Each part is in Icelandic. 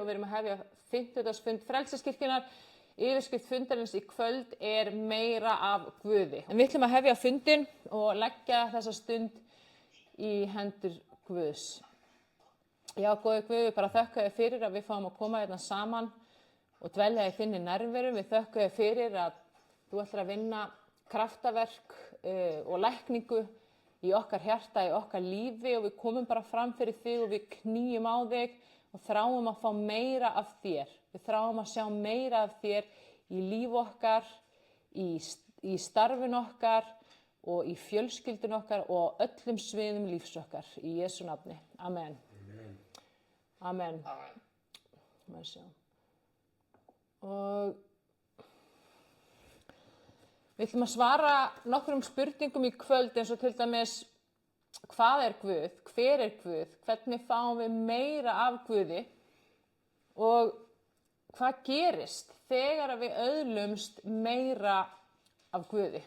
og við erum að hefja 50. fund Frelsiskirkjunnar. Yfirskrift fundarins í kvöld meira af Guði. En við ætlum að hefja fundinn og leggja þessa stund í hendur Guðs. Já, góði Guð, við bara þökkum þér fyrir að við fáum að koma hérna saman og dvelja í þinni nærveru. Við þökkum þér fyrir að þú ætlar að vinna kraftaverk og lækningu í okkar hjarta, í okkar lífi og við komum bara fram fyrir þig og við knýjum á þig og þráum að fá meira af þér. Við þráum að sjá meira af þér í líf okkar, í starfin okkar og í fjölskyldun okkar og öllum sviðum lífs okkar. Í Jesú nafni. Amen. Amen. Og við ætlum að svara nokkrum spurningum í kvöld eins og til dæmis hvað Guð, hver Guð, hvernig fáum við meira af Guði og hvað gerist þegar við öðlumst meira af Guði.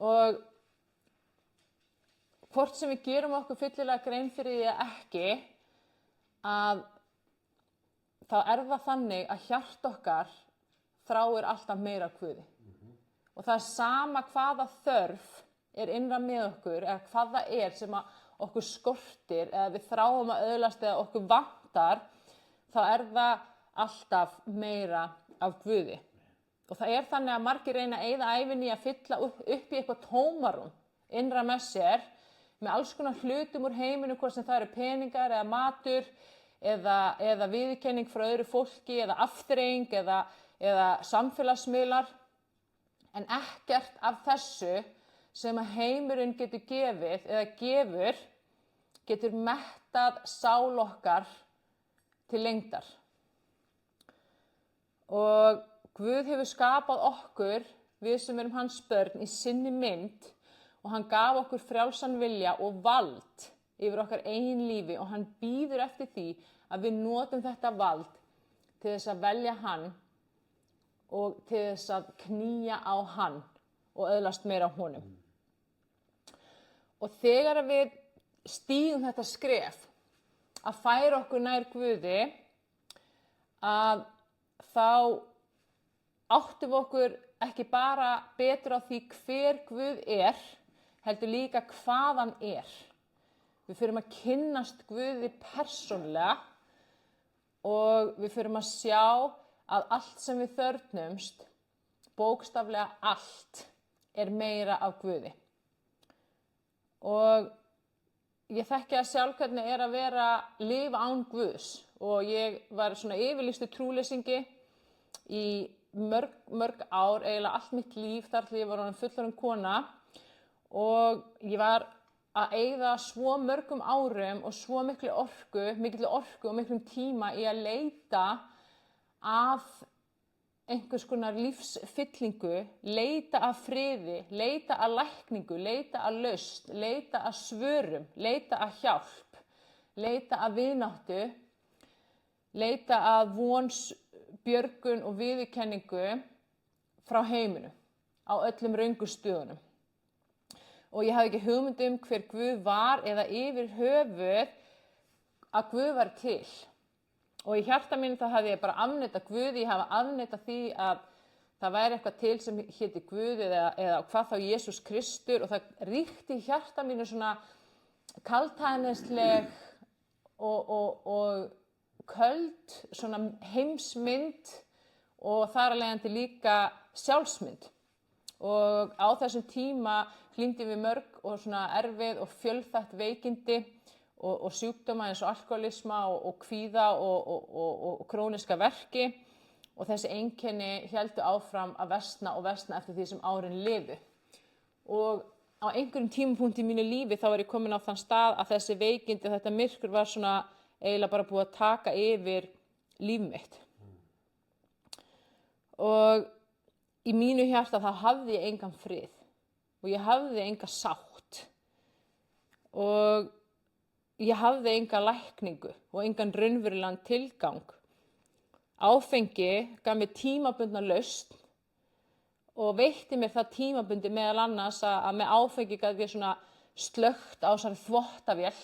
Og hvort sem við gerum okkur fyllilega grein fyrir því ekki, að þá það þannig að hjart okkar þráir alltaf meira af Guði. Og það sama hvaða þörf innra með okkur, eða hvað það sem að okkur skortir, eða við þráum að öðlast eða okkur vantar, þá það alltaf meira af Guði. Og það þannig að margir reyna að eyða ævinni í að fylla upp í eitthvað tómarúm innra með sér, með alls konar hlutum úr heiminu, hvort sem það eru peningar eða matur, eða viðurkenning frá öðru fólki, eða afþreying, eða samfélagsmiðlar. En ekkert af þessu sem að heimurinn getur gefið eða gefur, getur mettað sál okkar til lengdar. Og Guð hefur skapað okkur, við sem erum hans börn, í sinni mynd og hann gaf okkur frjálsan vilja og vald yfir okkar eigin lífi og hann bíður eftir því að við notum þetta vald til þess að velja hann og til þess að knýja á hann og öðlast meira á honum. Og þegar við stígum þetta skref að færa okkur nær Guði, að þá áttum við okkur ekki bara betur á því hver Guð heldur líka hvað hann Við förum að kynnast Guði persónulega og við förum að sjá að allt sem við þörfnumst, bókstaflega allt, meira af Guði. Og ég þekki að sjálf hvernig að vera lifa án Guðs og ég var svona yfirlýstu trúleysingi í mörg ár, eiginlega allt mitt líf þar til ég var orðin fullorðin kona og ég var að eyða svo mörgum árum og svo mikilli orku og miklum tíma í að leita að einhvers konar lífsfyllingu, leita að friði, leita að lækningu, leita að lausn, leita að svörum, leita að hjálp, leita að vináttu, leita að björgun og viðurkenningu frá heiminu á öllum röngu stöðunum. Og ég hafði ekki hugmynd hver Guð var eða yfir höfuð að Guð var til. Og í hjarta mínu þá hafði ég bara afneitað Guði, ég hafði afneitað því að það væri eitthvað til sem héti Guð eða hvað þá Jesús Kristur og það ríkti í hjarta mínu svona kaldhæðnisleg og köld svona heimsmynd og þar af leiðandi líka sjálfsmynd. Og á þessum tíma glímdi við mörg og svona erfið og fjölþætt veikindi og sjúkdóma eins og alkoholisma og kvíða og króníska verki og þessi einkenni héldu áfram að versna og versna eftir því sem árin liðu. Og á einhverjum tímapunkti í mínu lífi þá var ég komin á þann stað að þessi veikindi og þetta myrkur var svona eiginlega bara búið að taka yfir líf mitt. Og í mínu hjarta þá hafði ég engan frið og ég hafði enga sátt og ég hafði enga lækningu og engan raunverulegan tilgang. Áfengi gaf mér tímabundna lausn og veitti mér það tímabundi meðal annars að með áfengi gat ég svona slökkt á þessari þvottavél,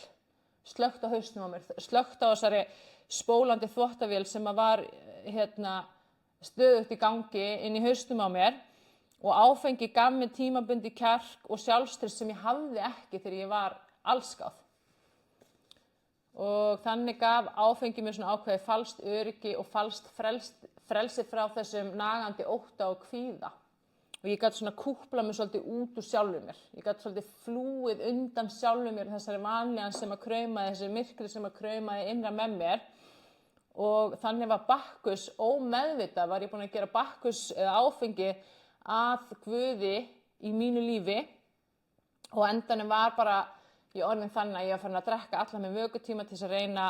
slökkt á hausnum á mér, slökkt á þessari spólandi þvottavél sem að var stöðugt í gangi inn í hausnum á mér og áfengi gaf mér tímabundi kjark og sjálfstraust sem ég hafði ekki þegar ég var allsgáð. Og þannig gaf áfengi mér svona ákveðið falskt öryggi og falskt frelsi frá þessum nagandi ótta og kvíða. Og ég gat svona kúplað mig svolítið út úr sjálfum mér. Ég gat svolítið flúið undan sjálfum mér þessari vanlíðan sem að kraumaði, þessi myrkri sem að kraumaði innra með mér. Og þannig var Bakkus ómeðvitað, var ég búin að gera Bakkus eða áfengi að Guði í mínu lífi. Og á endanum var bara í orðin þannig að ég var farin að drekka alla með vökutíma til þess að reyna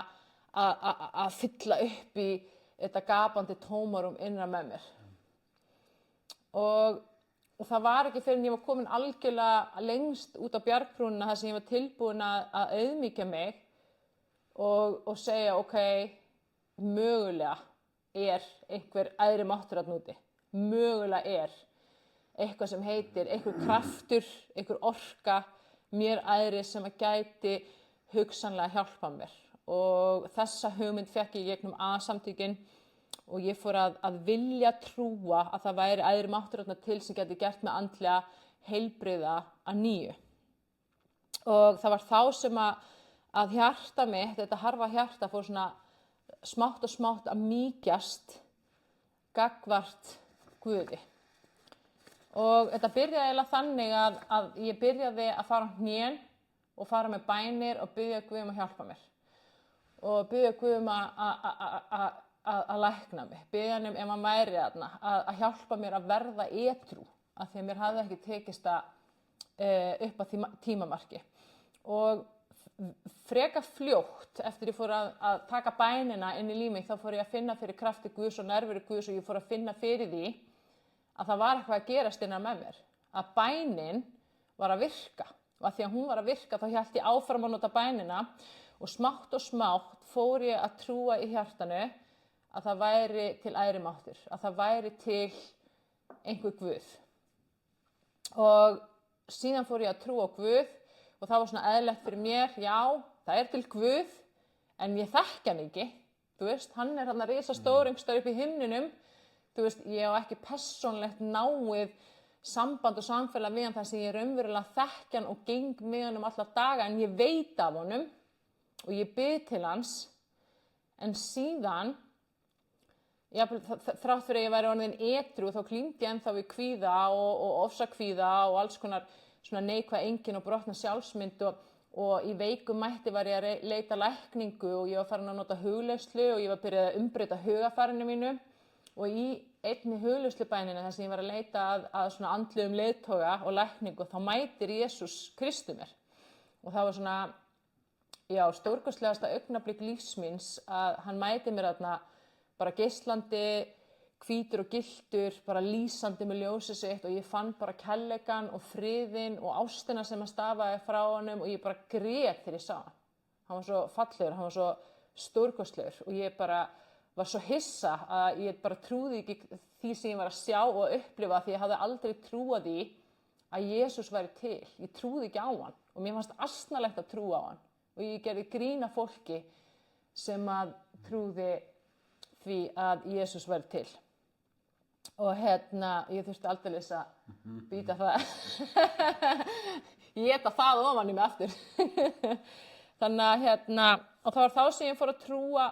að fylla upp í þetta gapandi tómarum innra með mér. Og það var ekki fyrr en ég var komin algjörlega lengst út á bjargbrúnina þar sem ég var tilbúin að auðmýkja mig og segja ok, mögulega einhver æðri máttur þarna úti. Mögulega eitthvað sem heitir, einhver kraftur, einhver orka, mér æðri sem að gæti hugsanlega hjálpa mér. Og þessa hugmynd fékk ég gegnum A-samtökin og ég fór að vilja trúa að það væri æðri máttur þarna til sem gæti gert mig andlega heilbrigða að nýju. Og það var þá sem að hjarta mitt, þetta harfa hjarta, fór svona smátt og smátt að mýkjast gagnvart Guði. Og þetta byrjaði eiginlega þannig að ég byrjaði að fara á hnén og fara með bænir og biðja Guð að hjálpa mér. Og biðja Guð að lækna mig. Biðja hann ef hann væri þarna, að hjálpa mér að verða edrú. Af því að mér hafði ekki tekist upp að tímamarki. Og freka fljótt eftir ég fór að taka bænina inn í líf mig, þá fór ég að finna fyrir krafti Guðs og nærveru Guðs og ég fór að finna fyrir því að það var eitthvað að gerast innan með mér. Að bænin var að virka. Og að því að hún var að virka þá hélt ég áfram að nota bænina og smátt fór ég að trúa í hjartanu að það væri til æðri máttur. Að það væri til einhver Guð. Og síðan fór ég að trúa á Guð og það var svona eðlilegt fyrir mér, já, það til Guð, en ég þekki hann ekki. Þú veist, hann hann að risa stóringstar upp í himninum. Þú veist, ég á ekki persónlegt náið samband og samfélag við hann þar sem ég raunverulega þekki hann og geng með honum alla daga, en ég veit af honum og ég bið til hans. En síðan, þrátt fyrir að ég væri orðin edrú, þá klímdi ég ennþá við kvíða og ofsakvíða og alls konar svona neikvæð einkenni og brotna sjálfsmynd og í veikum mætti var ég að leita lækningu og ég var farin að nota hugleiðslu og ég var byrjað að umbreyta hugarfarinu mínu. Og í einni hugleiðslubænina þar sem ég var að leita að svona andlegum leiðtoga og lækningu, þá mætir Jesús Kristur mér. Og það var svona, stórkostlegasta augnablik lífs míns að hann mætir mér þarna bara geislandi, hvítur og gylltur, bara lýsandi með ljósið sitt og ég fann bara kærleikann og friðinn og ástina sem að stafaði frá honum og ég bara grét þegar ég sá hann. Hann var svo fallegur, hann var svo stórkostlegur og ég bara var svo hissa að ég bara trúði ekki því sem ég var að sjá og upplifa því ég hafði aldrei trúað því að Jesús væri til. Ég trúði ekki á hann og mér fannst asnalegt að trúa á hann og ég gerði grín að fólki sem að trúði því að Jesús væri til. Og ég þurfti aldeilis að býta það. Ég geta það ofan í mig aftur. Þannig að og það var þá sem ég fór að trúa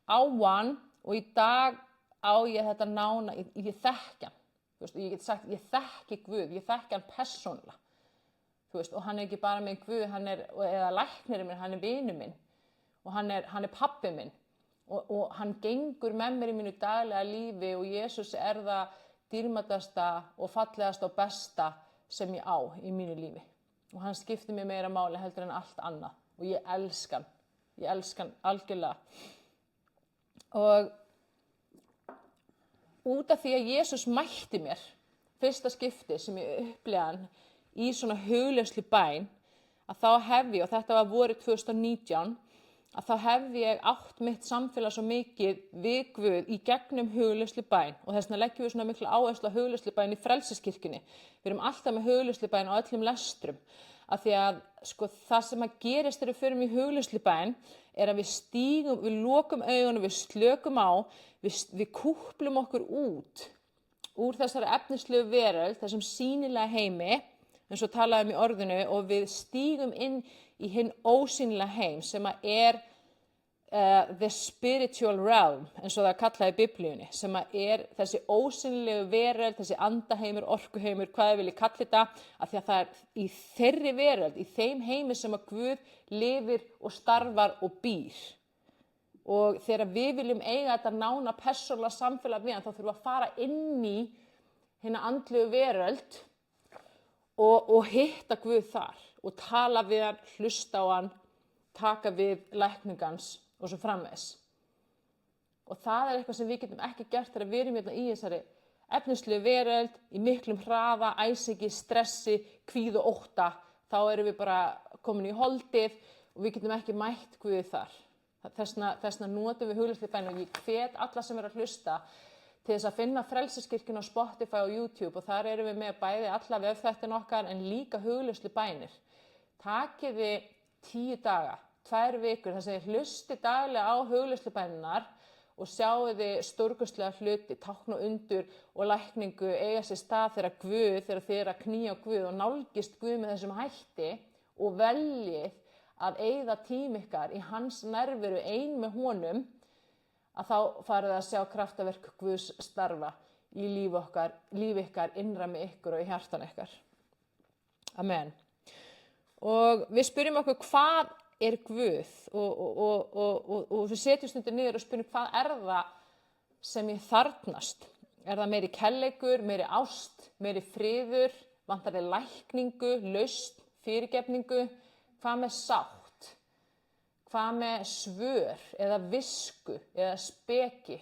á hann. Og í dag á ég þetta nána, ég þekki hann, þú veist, ég get sagt, ég þekki Guð, ég þekki hann persónulega, þú veist, og hann ekki bara minn Guð, eða læknirinn minn, hann vinur minn, og hann pabbi minn, og hann gengur með mér í mínu daglega lífi, og Jesús það dýrmætasta og fallegasta og besta sem ég á í mínu lífi, og hann skiptir mér meira máli heldur en allt annað, og ég elska hann algjörlega. Og út af því að Jesús mætti mér fyrsta skipti sem ég upplifði hann í svona hugleiðslu bæn að þá hef ég, og þetta var vorið 2019, að þá hef ég átt mitt samfélag svo mikið við Guð í gegnum hugleiðslu bæn og þess vegna leggjum við svona mikla áherslu á hugleiðslu bæn í Frelsiskirkjunni. Við erum alltaf með hugleiðslu bæn á öllum lestrum af því að sko, það sem að gerist þegar við förum í hugleiðslubæn að við lokum augunum, við slökum á, við kúplum okkur út úr þessari efnislegu veröld, þessum sýnilega heimi, eins og talaðum í orðinu, og við stígum inn í hinn ósýnilega heim sem að the spiritual realm, eins og það kallaði í Biblíunni, sem að þessi ósýnilegu veröld, þessi andaheimur, orkuheimur, hvað við viljum kalla þetta, af því að það í þeirri veröld, í þeim heimi sem að Guð lifir og starfar og býr. Og þegar við viljum eiga þetta nána persónulega samfélag við hann, þá þurfum við að fara inn í hina andlegu veröld og hitta Guð þar og tala við hann, hlusta á hann, taka við lækningans og svo framvegis. Og það eitthvað sem við getum ekki gert þegar við erum hérna í þessari efnislegu veröld, í miklum hraða, æsingi, stressi, kvíða og ótta. Þá erum við bara komin í holdið og við getum ekki mætt Guð þar. Þessna notum við hugleiðslubæn og ég hvet alla sem að hlusta til þess að finna Frelsiskirkjuna á Spotify og YouTube og þar erum við með bæði alla vefþættina okkar en líka hugleiðslubænir. Takið þið 10 daga, 2 vikur, þess að þið hlusti daglega á hugleiðslubænirnar og sjáu þið stórkostlega hluti, tákn og undur og lækningu eiga sér stað þegar þið eru að knýja á Guð og nálgist Guð með þessum hætti og veljið að eyða tíma ykkar í hans nærveru ein með honum, að þá farið að sjá kraftaverk Guðs starfa í líf ykkar, innra með ykkur og í hjartan ykkar. Amen. Og við spyrjum okkur hvað Guð og við setjum stundum niður og spyrjum hvað það sem ég þarfnast? Það meiri kærleikur, meiri ást, meiri friður, vantar þið lækningu, lausn, fyrirgefningu? Hvað með sátt? Hvað með svör eða visku eða speki?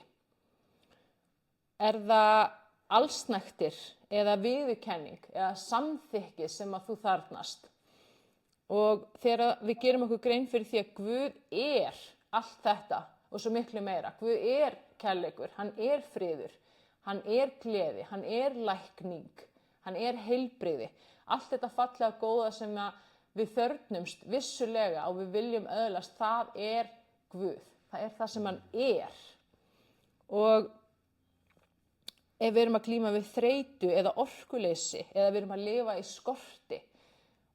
Það allsnægtir eða viðurkenning eða samþykki sem að þú þarfnast? Og þegar við gerum okkur grein fyrir því að Guð allt þetta og svo miklu meira. Guð kærleikur, hann friður, hann gleði, hann lækning, hann heilbrigði. Allt þetta fallega góða sem við þörfnumst vissulega og við viljum öðlast, það Guð. Það það sem hann Og ef við erum að glíma við þreytu eða orkuleysi eða við erum að lifa í skorti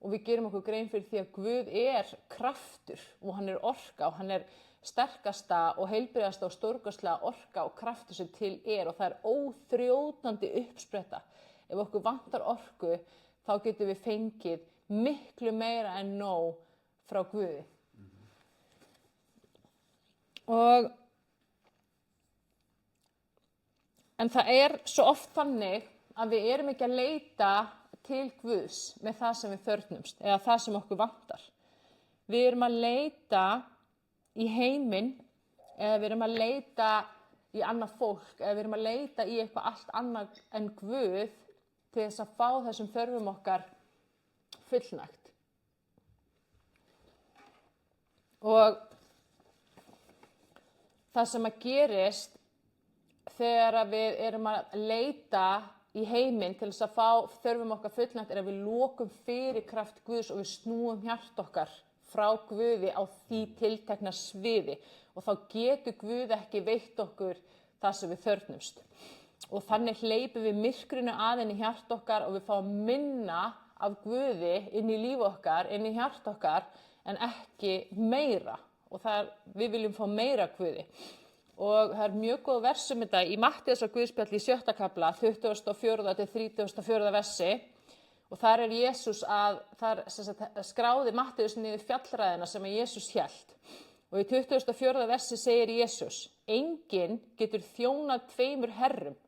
og við gerum okkur grein fyrir því að Guð kraftur og hann orka og hann sterkasta og heilbrigðasta og stórkostlega orka og kraftur sem til og það óþrjótandi uppspretta. Ef okkur vantar orku, þá getum við fengið miklu meira en nóg frá Guði. En það svo oft þannig að við erum ekki að leita til Guðs með það sem við þörfnumst eða það sem okkur vantar. Við erum að leita í heiminn eða við erum að leita í annað fólk eða við erum að leita í eitthvað allt annað en Guð til þess að fá þessum þörfum okkar fullnægt. Og það sem að gerist þegar við erum að leita í heiminn til þess að fá þörfum okkar fullnægt að við lokum fyrir kraft Guðs og við snúum hjart okkar frá Guði á því tiltekna sviði og þá getur Guð ekki veitt okkur það sem við þörfnumst. Og þannig hleypum við myrkrinu inn í hjart okkar og við fáum minna af Guði inn í líf okkar, inn í hjart okkar, en ekki meira. Og við viljum fá meira Guði. Og það mjög góð versum þetta í Mattheusar Guðspjalli í 7. kafla, 24. til 34. versi. Og þar Jesús skráði Mattheus niður fjallræðina sem Jesús hélt. Og í 24. versi segir Jesús: enginn getur þjónað 2 herrum.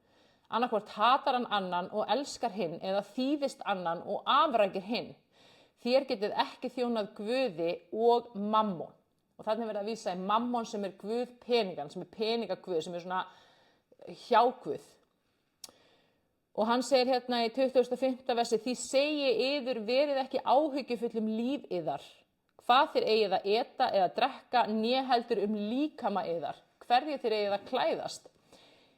Annaðhvort hatar hann annan og elskar hinn eða þýðist annan og afrækir hinn. Þér getið ekki þjónað Guði og mammon. Og þannig verið að vísa í mammon sem Guð peningan, sem peningaguð, sem svona hjáguð. Og hann segir hérna í 25. versi: því segi yður verið ekki áhyggjufull líf yðar. Hvað þér eigið að eta eða drekka, né heldur líkama yðar. Hverju þér eigið að klæðast?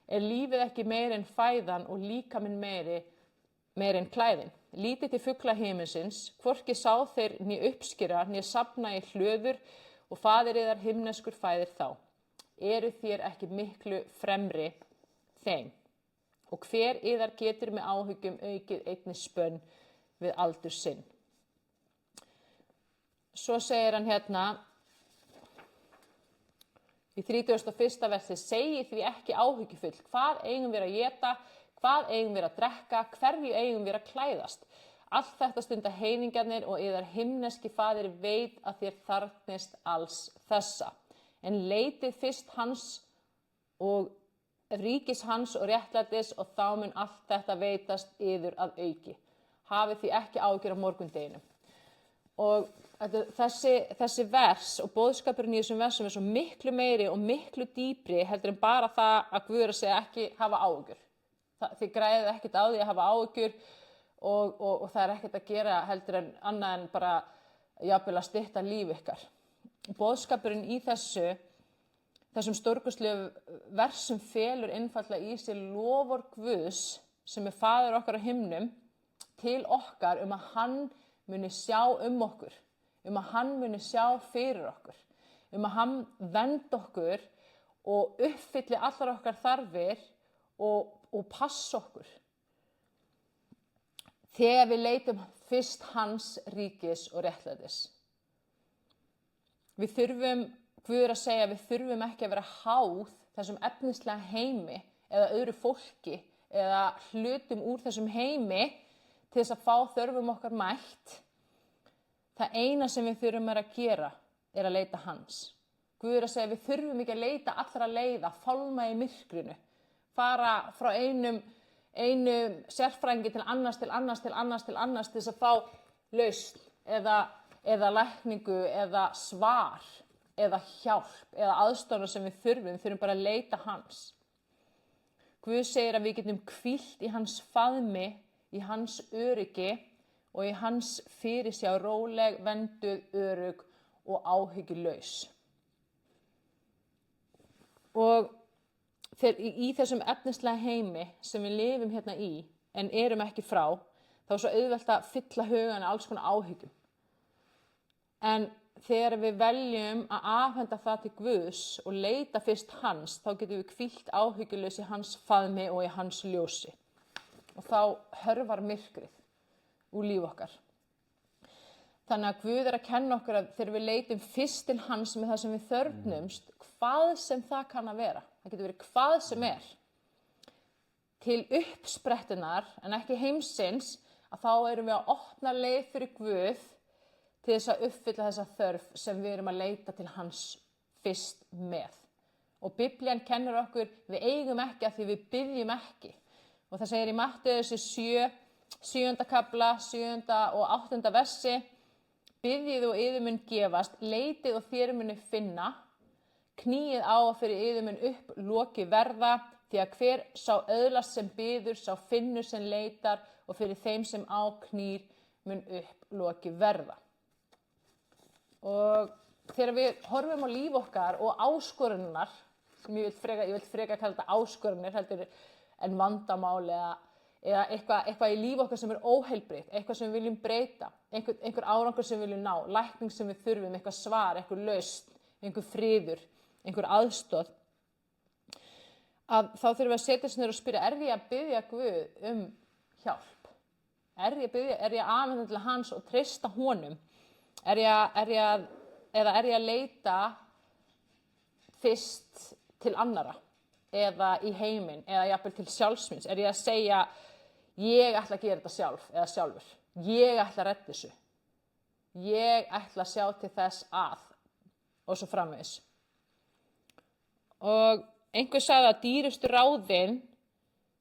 Lífið ekki meir en fæðan og líkaminn meir en klæðin? lítið til fugla himinsins, hvorki sá þeir né uppskera, né safna í hlöður, og faðir yðar himneskur fæðir þá. Eru þér ekki miklu fremri þeim? Og hver yðar getur með áhyggjum aukið einni spönn við aldur sinn? Svo segir hann hérna, í 31. versi, segi því ekki áhyggjufull, hvað eigum við að éta, hvað eigum við að drekka, hverju eigum við að klæðast. Allt þetta stunda heiðingjarnir og yðar himneski faðir veit að þér þarfnist alls þessa. En leitið fyrst hans og ríkis hans og réttlætis og þá mun allt þetta veitast yður að auki. Hafið því ekki áhyggjur af morgundeginum. Og þessi vers og boðskapurinn í þessum versum svo miklu meiri og miklu dýpri heldur en bara það að Guð segja ekki hafa áhyggjur. Þið græðið ekkert á því að hafa áhyggjur og það ekkert að gera heldur en annað en bara jafnvel að stytta líf ykkar. Boðskapurinn í þessum stórkostlegu versum felur einfaldlega í sér loforð Guðs sem faðir okkar á himnum til okkar að hann muni sjá okkur, að hann muni sjá fyrir okkur, að hann verndi okkur og uppfylli allar okkar þarfir og passa okkur. Þegar við leitum fyrst hans ríkis og réttlætis. Guð að segja, við þurfum ekki að vera háð þessum efnislega heimi eða öðru fólki eða hlutum úr þessum heimi til þess að fá þörfum okkar mætt. Það eina sem við þurfum að gera að leita hans. Guð að segja, við þurfum ekki að leita allra leiða, fálma í myrkrinu, fara frá einum sérfræðingi til annars til þess að fá lausn eða lækningu eða svar eða hjálp eða aðstoðar sem við þurfum bara að leita hans. Guð segir að við getum hvílt í hans faðmi, í hans öryggi og í hans fyrirsjá róleg, vernduð, örugg og áhyggjulaus. Og í þessum efnislega heimi sem við lifum hérna í en erum ekki frá, þá er svo auðvelt að fylla hugan alls konar áhyggjum. En þegar við veljum að afhenda það til Guðs og leita fyrst hans, þá getum við hvílt áhyggjulaus í hans faðmi og í hans ljósi. Og þá hörfar myrkrið úr líf okkar. Þannig að Guð að kenna okkur að þegar við leitum fyrst til hans með það sem við þörfnumst, hvað sem það kann að vera. Það getur verið hvað sem til uppsprettunar en ekki heimsins, að þá erum við að opna leið fyrir Guð til þess að uppfylla þessa þörf sem við erum að leita til hans fyrst með. Og Biblían kennir okkur, við eigum ekki að því við biðjum ekki. Og það segir í Matteus 7. kafla, 7. og 8. versi, biðjið og yður mun gefast, leitið og þér muni finna, kníið á að fyrir yður mun upp loki verða, því að hver sá öðlast sem biður, sá finnur sem leitar og fyrir þeim sem á knýr mun upp loki verða. Og þegar við horfum á líf okkar og áskorunar, sem ég vil freka kalla þetta áskorunir heldur en vandamál eða eitthvað í líf okkar sem óheilbrigt, eitthvað sem við viljum breyta, einhver árangur sem við viljum ná, lækning sem við þurfum, eitthvað svar, einhver lausn, einhver friður, einhver aðstoð, að þá þurfum við að setja sig niður og spyrja, er ég að biðja Guð hjálp? Er ég að afhenda til hans og treysta honum? Er ég að leita fyrst til annarra eða í heiminn eða jafnvel til sjálfsmins? Er ég að segja, ég ætla að gera þetta sjálf eða sjálfur? Ég ætla að redda þessu. Ég ætla að sjá til þess að og svo framvegis. Og einhver sagði að dýrustu ráðin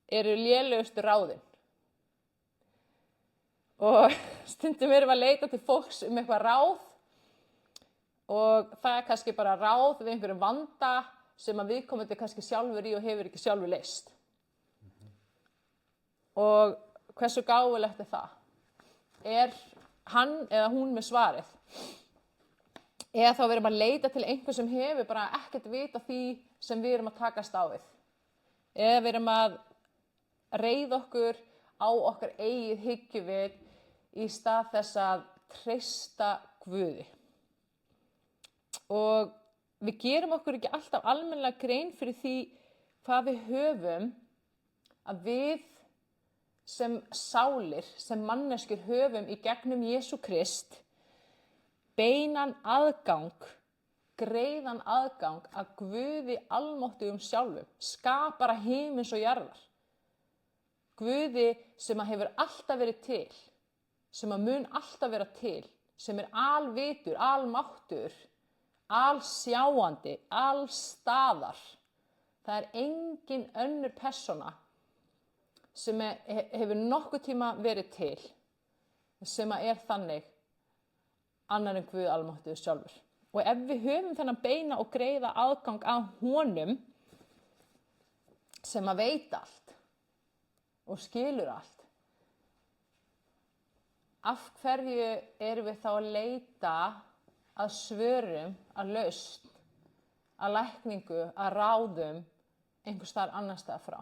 eru lélegustu ráðin. Og stundum erum við að leita til fólks eitthvað ráð og það er kannski bara ráð við einhverjum vanda sem að viðkomandi kannski sjálfur í og hefur ekki sjálfur leyst. Og hversu gáfulegt er það? Er hann eða hún með svarið? Eða þá við erum að leita til einhver sem hefur bara ekkert vita því sem við erum að takast á við. Eða við erum að reiða okkur á okkar eigið hyggjuvit í stað þess að treysta Guði. Og við gerum okkur ekki alltaf almennilega grein fyrir því hvað við höfum, að við sem sálir, sem manneskjur höfum í gegnum Jesú Krist beinan aðgang, greiðan aðgang að Guði almáttugum sjálfum, skapara himins og jarðar. Guði sem að hefur alltaf verið til, sem að mun alltaf vera til, sem er alvitur, almáttur, alsjáandi, allstaðar. Það er engin önnur persóna sem hefur nokkuð tíma verið til, sem að er þannig annar en Guð almáttugur sjálfur. Og ef við höfum þennan beina og greiða aðgang að honum sem að veit allt og skilur allt, af hverju erum við þá að leita að svörum, að lausn, að lækningu, að ráðum einhvers staðar annars staðar frá?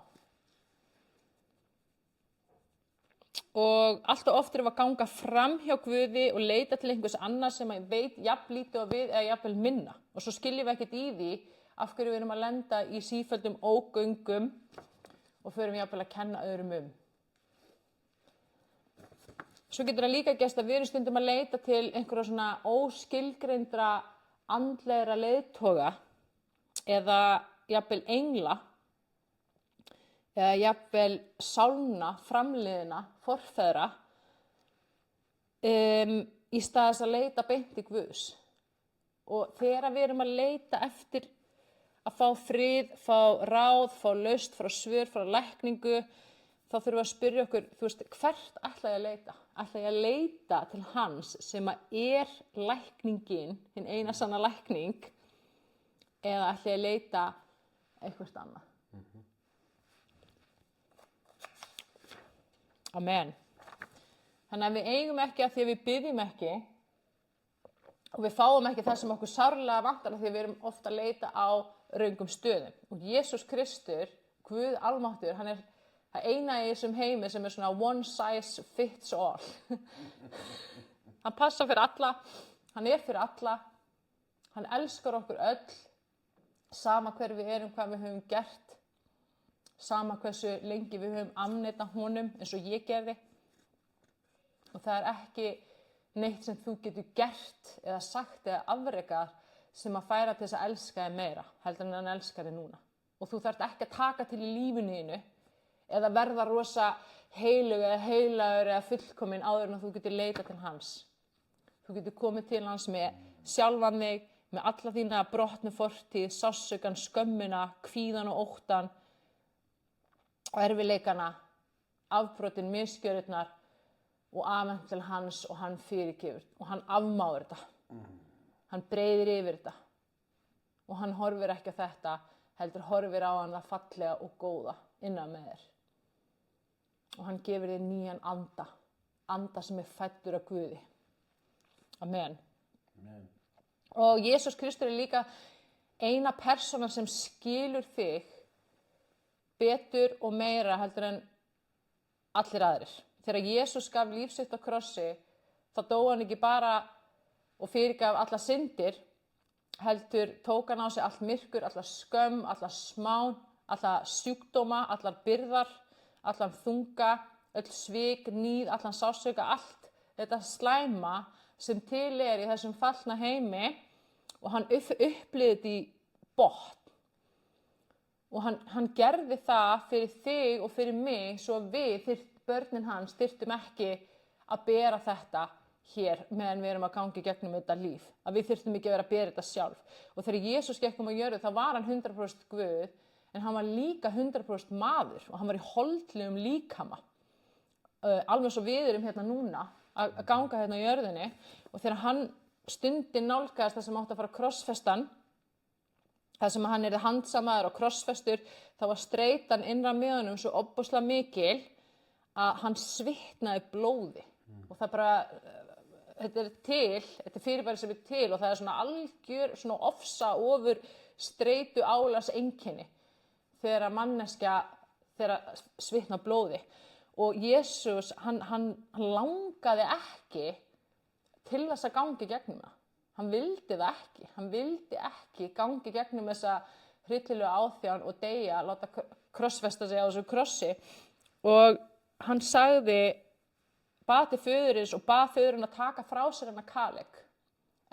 Og alltaf oft erum við að ganga fram hjá Guði og leita til einhvers annars sem að veit jafn lítið og við eða jafnvel minna. Og svo skiljum við ekkert í því af hverju við erum að lenda í sífelldum ógöngum og förum jafnvel að kenna öðrum Svo getur það líka gerst að við erum stundum að leita til einhverja svona óskilgreindra andlegra leiðtoga eða jafnvel engla eða jafnvel sálna, framliðina, forfeðra í stað þess að leita beint til Guðs. Og þegar við erum að leita eftir að fá frið, fá ráð, fá lausn, frá svör, frá lækningu, þá þurfum við að spyrja okkur, hvert ætla ég að leita? Ætla ég að leita til hans sem að er lækningin, hinn eina sanna lækning, eða ætla ég að leita eitthvað annað? Amen. Þannig að við eigum ekki að því að við biðjum ekki og við fáum ekki það sem okkur sárlega vantar af því að við erum ofta að leita á röngum stöðum. Og Jesús Kristur, Guð almáttugur, hann er það eina í þessum heimi sem er svona one size fits all. Hann passar fyrir alla, hann er fyrir alla, hann elskar okkur öll, sama hver við erum, hvað við höfum gert. Sama hversu lengi við höfum afneitað honum eins og ég gerði. Og það er ekki neitt sem þú getur gert eða sagt eða afrekað sem að færa til þess að elska þig meira, heldur en hann elskar þig núna. Og þú þarft ekki að taka til í lífinu þínu eða verða rosa heilug eða heilagur eða fullkomin áður en þú getur leitað til hans. Þú getur komið til hans með sjálfan þig, með alla þína brotnu fortíð, sársaukann, skömmina, kvíðan og óttann, og erfiðleikana, afbrotin, misgjörðirnar og afhent til hans og hann fyrirgefur og hann afmáir þetta. Hann breiðir yfir þetta og hann horfir ekki á þetta, heldur horfir á hann það fallega og góða innan með þér. Og hann gefur þér nýjan anda sem er fæddur af Guði. Amen. Amen. Og Jesús Kristur er líka eina persóna sem skilur þig betur og meira heldur en allir aðrir. Þegar Jesús gaf líf sitt á krossi, þá dó hann ekki bara og fyrirgaf alla syndir, heldur tók hann á sig allt myrkur, alla skömm, alla smán, alla sjúkdóma, allar byrðar, allan þunga, öll svik, níð, allan sársauka, allt þetta slæma sem til er í þessum fallna heimi og hann upplifði þetta í botn. Og hann gerði það fyrir þig og fyrir mig svo við, börnin hans, þyrftum ekki að bera þetta hér meðan við erum að gangi gegnum þetta líf. Að við þyrftum ekki að vera að bera þetta sjálf. Og þegar Jesús gekk á jörðu þá var hann 100% Guð, en hann var líka 100% maður og hann var í holdlegum líkama. Alveg svo við erum hérna núna að ganga hérna á jörðinni og þegar hann stundin nálgaðist það sem átti að fara krossfestan, það sem hann er handsamaður og krossfestur, þá var streitan innra með honum svo ofboðslega mikil að hann svitnaði blóði. Og það bara, þetta er fyrirbæri sem er til og það er svona algjör, svona ofsa ofur streitu álags einkenni þegar manneskja svitnar blóði. og Jesús, hann langaði ekki til þess að gangi gegnum það. Hann vildi það ekki. Hann vildi ekki gangi gegnum þessa hryllilegu áþján og deyja, láta krossfesta sig á þessu krossi. Og hann bað til föðurins og bað föðurinn að taka frá sér hennar kaleg.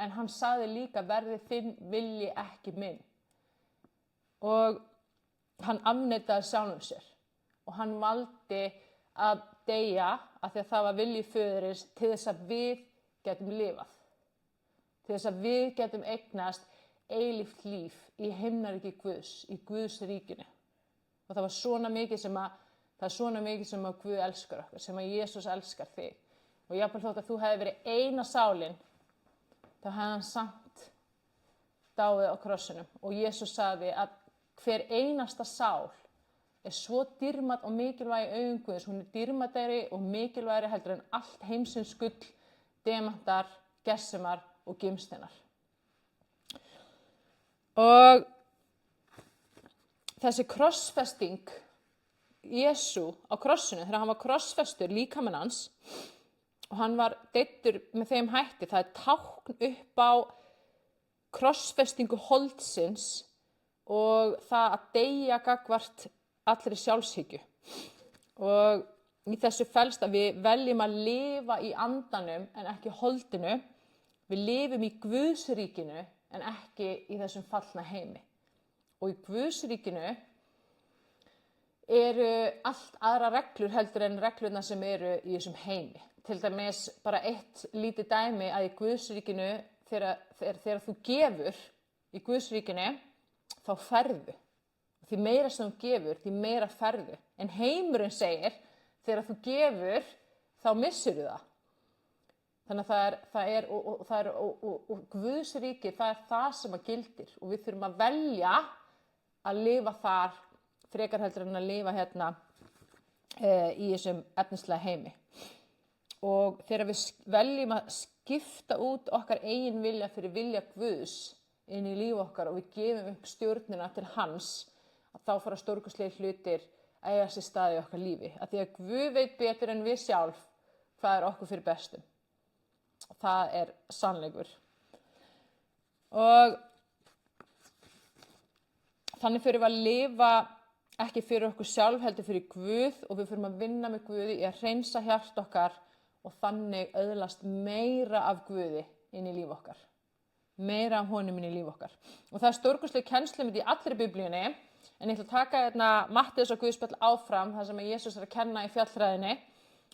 En hann sagði líka, verði þinn vilji ekki minn. Og hann afneitaði sjálfum sér. Og hann valdi að deyja af því að það var vilji föðurins til þess að við getum lifað. Til þess að við getum eignast eilíft líf í himnaríki Guðs, í Guðs ríkinu. Og það er svona mikið sem að Guð elskar okkur, sem að Jesús elskar þig. Og jafnvel þótt að þú hefði verið eina sálin, þá hefði hann samt dáið á krossinum. Og Jesús sagði að hver einasta sál er svo dýrmæt og mikilvæg í augum Guðs. Hún er dýrmætari og mikilvægari heldur en allt heimsins gull, demantar, gersemar og gimsteinar. Og þessi krossfesting Jesú á krossinu, þegar hann var krossfestur líkaminn hans og hann var deyddur með þeim hætti, það er tákn upp á krossfestingu holdsins og það að deyja gagnvart allri sjálfshyggju. Og í þessu felst að við veljum að lifa í andanum en ekki holdinu. Við lifum í Guðsríkinu en ekki í þessum fallna heimi. Og í Guðsríkinu eru allt aðra reglur heldur en reglurnar sem eru í þessum heimi. Til dæmis bara eitt lítið dæmi að í Guðsríkinu þegar þú gefur í Guðsríkinu þá ferðu. Því meira sem þú gefur, því meira ferðu. En heimurinn segir, þegar þú gefur, þá missir þú það. Þannig að og Guðs ríki, það er það sem að gildir. Og við þurfum að velja að lifa þar, frekar heldur en að lifa hérna í þessum efnislega heimi. Og þegar við veljum að skipta út okkar eigin vilja fyrir vilja Guðs inn í líf okkar og við gefum upp stjórnina til hans, að þá fara stórkostlegir hlutir að eiga sér stað í okkar lífi. Að því að Guð veit betur en við sjálf hvað er okkur fyrir bestum. Það er sannleikur. Og þannig fyrir við að lifa ekki fyrir okkur sjálf heldur fyrir Guð og við fyrir að vinna með Guði í að hreinsa hjart okkar og þannig öðlast meira af Guði inn í líf okkar. Meira af honum inn í líf okkar. Og það er stórkostleg kennslumitt í allri biblíunni. En ég ætla að taka hérna Matteus og Guðspjall áfram, þar sem Jesús er að kenna í fjallræðinni.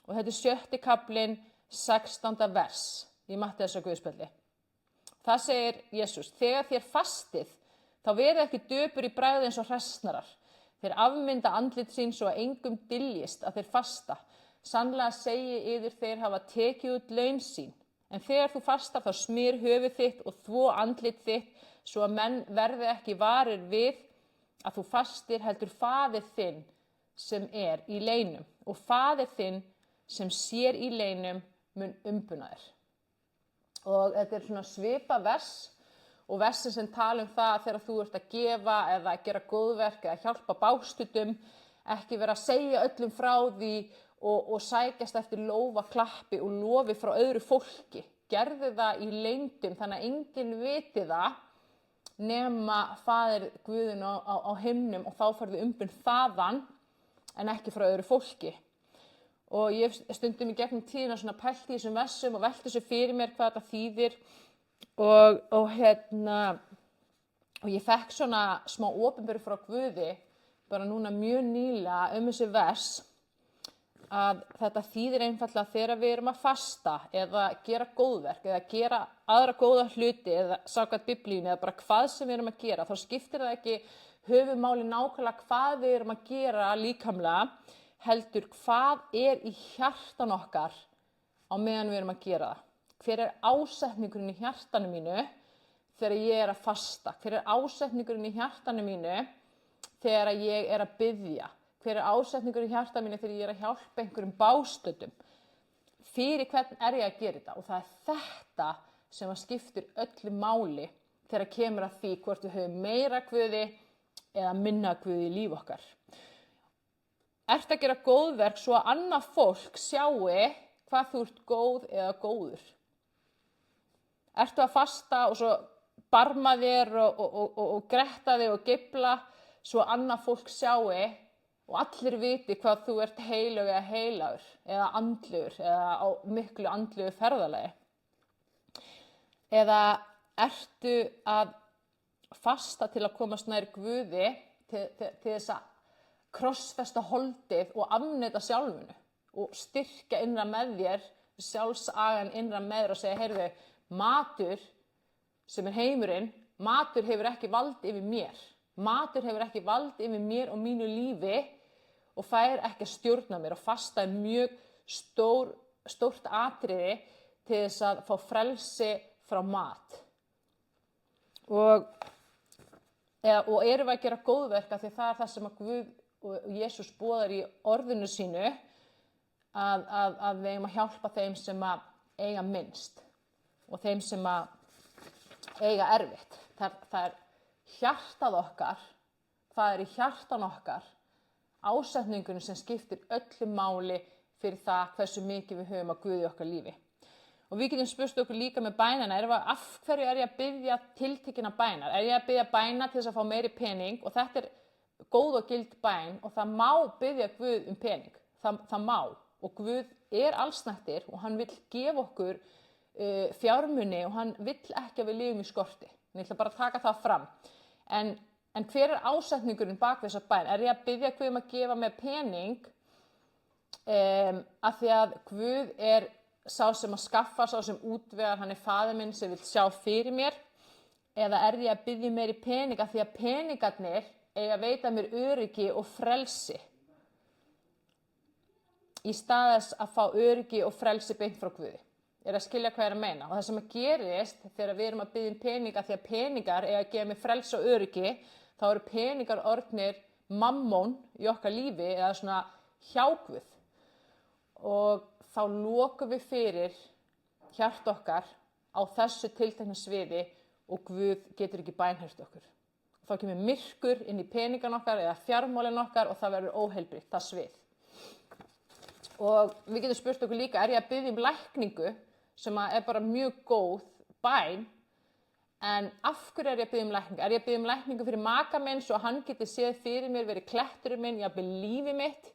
Og þetta er 7. kaflinn, 16. vers í Matteus og Guðspjalli. Það segir Jesús, þegar þér fastið, þá verið ekki döpur í bragði eins og hræsnarar. Þeir afmynda andlit sín svo að engum dyljist að þeir fasta. Sannlega segi yður þeir hafa tekið út laun sín. En þegar þú fastar þá smyr höfuð þitt og þvo andlit þitt, svo að menn verði ekki varir við að þú fastir heldur faðir þinn sem er í leynum og faðir þinn sem sér í leynum mun umbuna þér. Og þetta er svona svipa vers og versin sem tala það þegar þú ert að gefa eða að gera góðverk eða hjálpa bástutum, ekki vera að segja öllum frá því og sækjast eftir lófa klappi og lofi frá öðru fólki. Gerðu það í leyndum þannig að enginn viti það nema faðir Guðinn á himnum og þá færðu umbun þaðan en ekki frá öðru fólki. Og ég stundum í gegnum tíðina svona pælt í þessum versum og velti þessu fyrir mér hvað þetta þýðir og ég fekk svona smá opinberu frá Guði bara núna mjög nýlega þessi vers að þetta þýðir einfaldlega þegar við erum að fasta eða gera góðverk eða gera aðra góða hluti eða samkvæmt biblíunni eða bara hvað sem við erum að gera, þá skiptir það ekki höfuðmáli nákvæmlega hvað við erum að gera líkamlega, heldur hvað er í hjartan okkar á meðan við erum að gera það. Hver er ásetningurinn í hjartanu mínu þegar ég er að fasta? Hver er ásetningurinn í hjartanu mínu þegar ég er að biðja? Hver er ásetningur í hjarta mínu þegar ég er að hjálpa einhverjum bástöddum? Fyrir hvern er ég að gera þetta? Og það er þetta sem að skiptir öllu máli þegar kemur að því hvort við höfum meira Guði eða minna Guði í líf okkar. Ertu að gera góðverk svo að annað fólk sjáu hvað þú ert góð eða góður? Ertu að fasta og svo barma þér og gretta þig og geifla svo að annað fólk sjáu og allir viti hvað þú ert heilög eða heilagur eða andlegur eða á miklu andlegu ferðalagi? Eða ertu að fasta til að komast nær Guði til þess að krossfesta holdið og afneita sjálfinu og styrkja innra með þér, sjálfsagan innra með þér og segja, heyrðu, matur sem heimurinn, matur hefur ekki vald yfir mér. Matur hefur ekki vald yfir mér og mínu lífi og fær ekki að stjórna mér og fasta mjög stórt atriði til þess að fá frelsi frá mat. Og erum við að gera góðverk af því það er það sem að Guð og Jesús boðar í orðinu sínu að við eigum að hjálpa þeim sem að eiga minnst og þeim sem að eiga erfitt. Það er hjartað okkar, það er í hjartan okkar ásetningunum sem skiptir öllu máli fyrir það hversu mikið við höfum að Guði í okkar lífi. Og við getum spurt okkur líka með bænana, af hverju er ég að biðja tiltekinna bænar? Er ég að biðja bæna til þess að fá meiri pening? Og þetta er góð og gild bæn og það má biðja Guð um pening. Það má. Og Guð er allsnægtur og hann vill gefa okkur fjármuni og hann vill ekki að við lifum í skorti. Ég ætla bara að taka það fram. En hver er ásetningurinn bak þessa bæn? Er ég að biðja Guð um að gefa mér pening af því að Guð er sá sem að skaffa, sá sem útvegar, hann er faðir minn sem vil sjá fyrir mér? Eða er ég að biðja meiri pening af því að peningarnir eiga að veita mér öryggi og frelsi í stað þess að fá öryggi og frelsi beint frá Guði? Er að skilja hvað ég er að meina? Og það sem að gerist þegar við erum að biðja um peninga því að peningar eiga að gefa mér frelsi og öryggi, þá eru peningar orðnir mammón í okkar lífi eða svona hjáguð. Og þá lokum við fyrir hjart okkar á þessu tiltekna sviði og Guð getur ekki bænheyrt okkur. Þá kemur myrkur inn í peningan okkar eða fjármálin okkar og það verður óheilbrigt, það svið. Og við getum spurt okkur líka, er ég að biðja um lækningu sem er bara mjög góð bæn, en af hverju er ég að biðja um lækningu? Er ég að biðja um lækningu fyrir maka minn svo hann geti séð fyrir mér, verið kletturinn minn, jafnvel lífið mitt?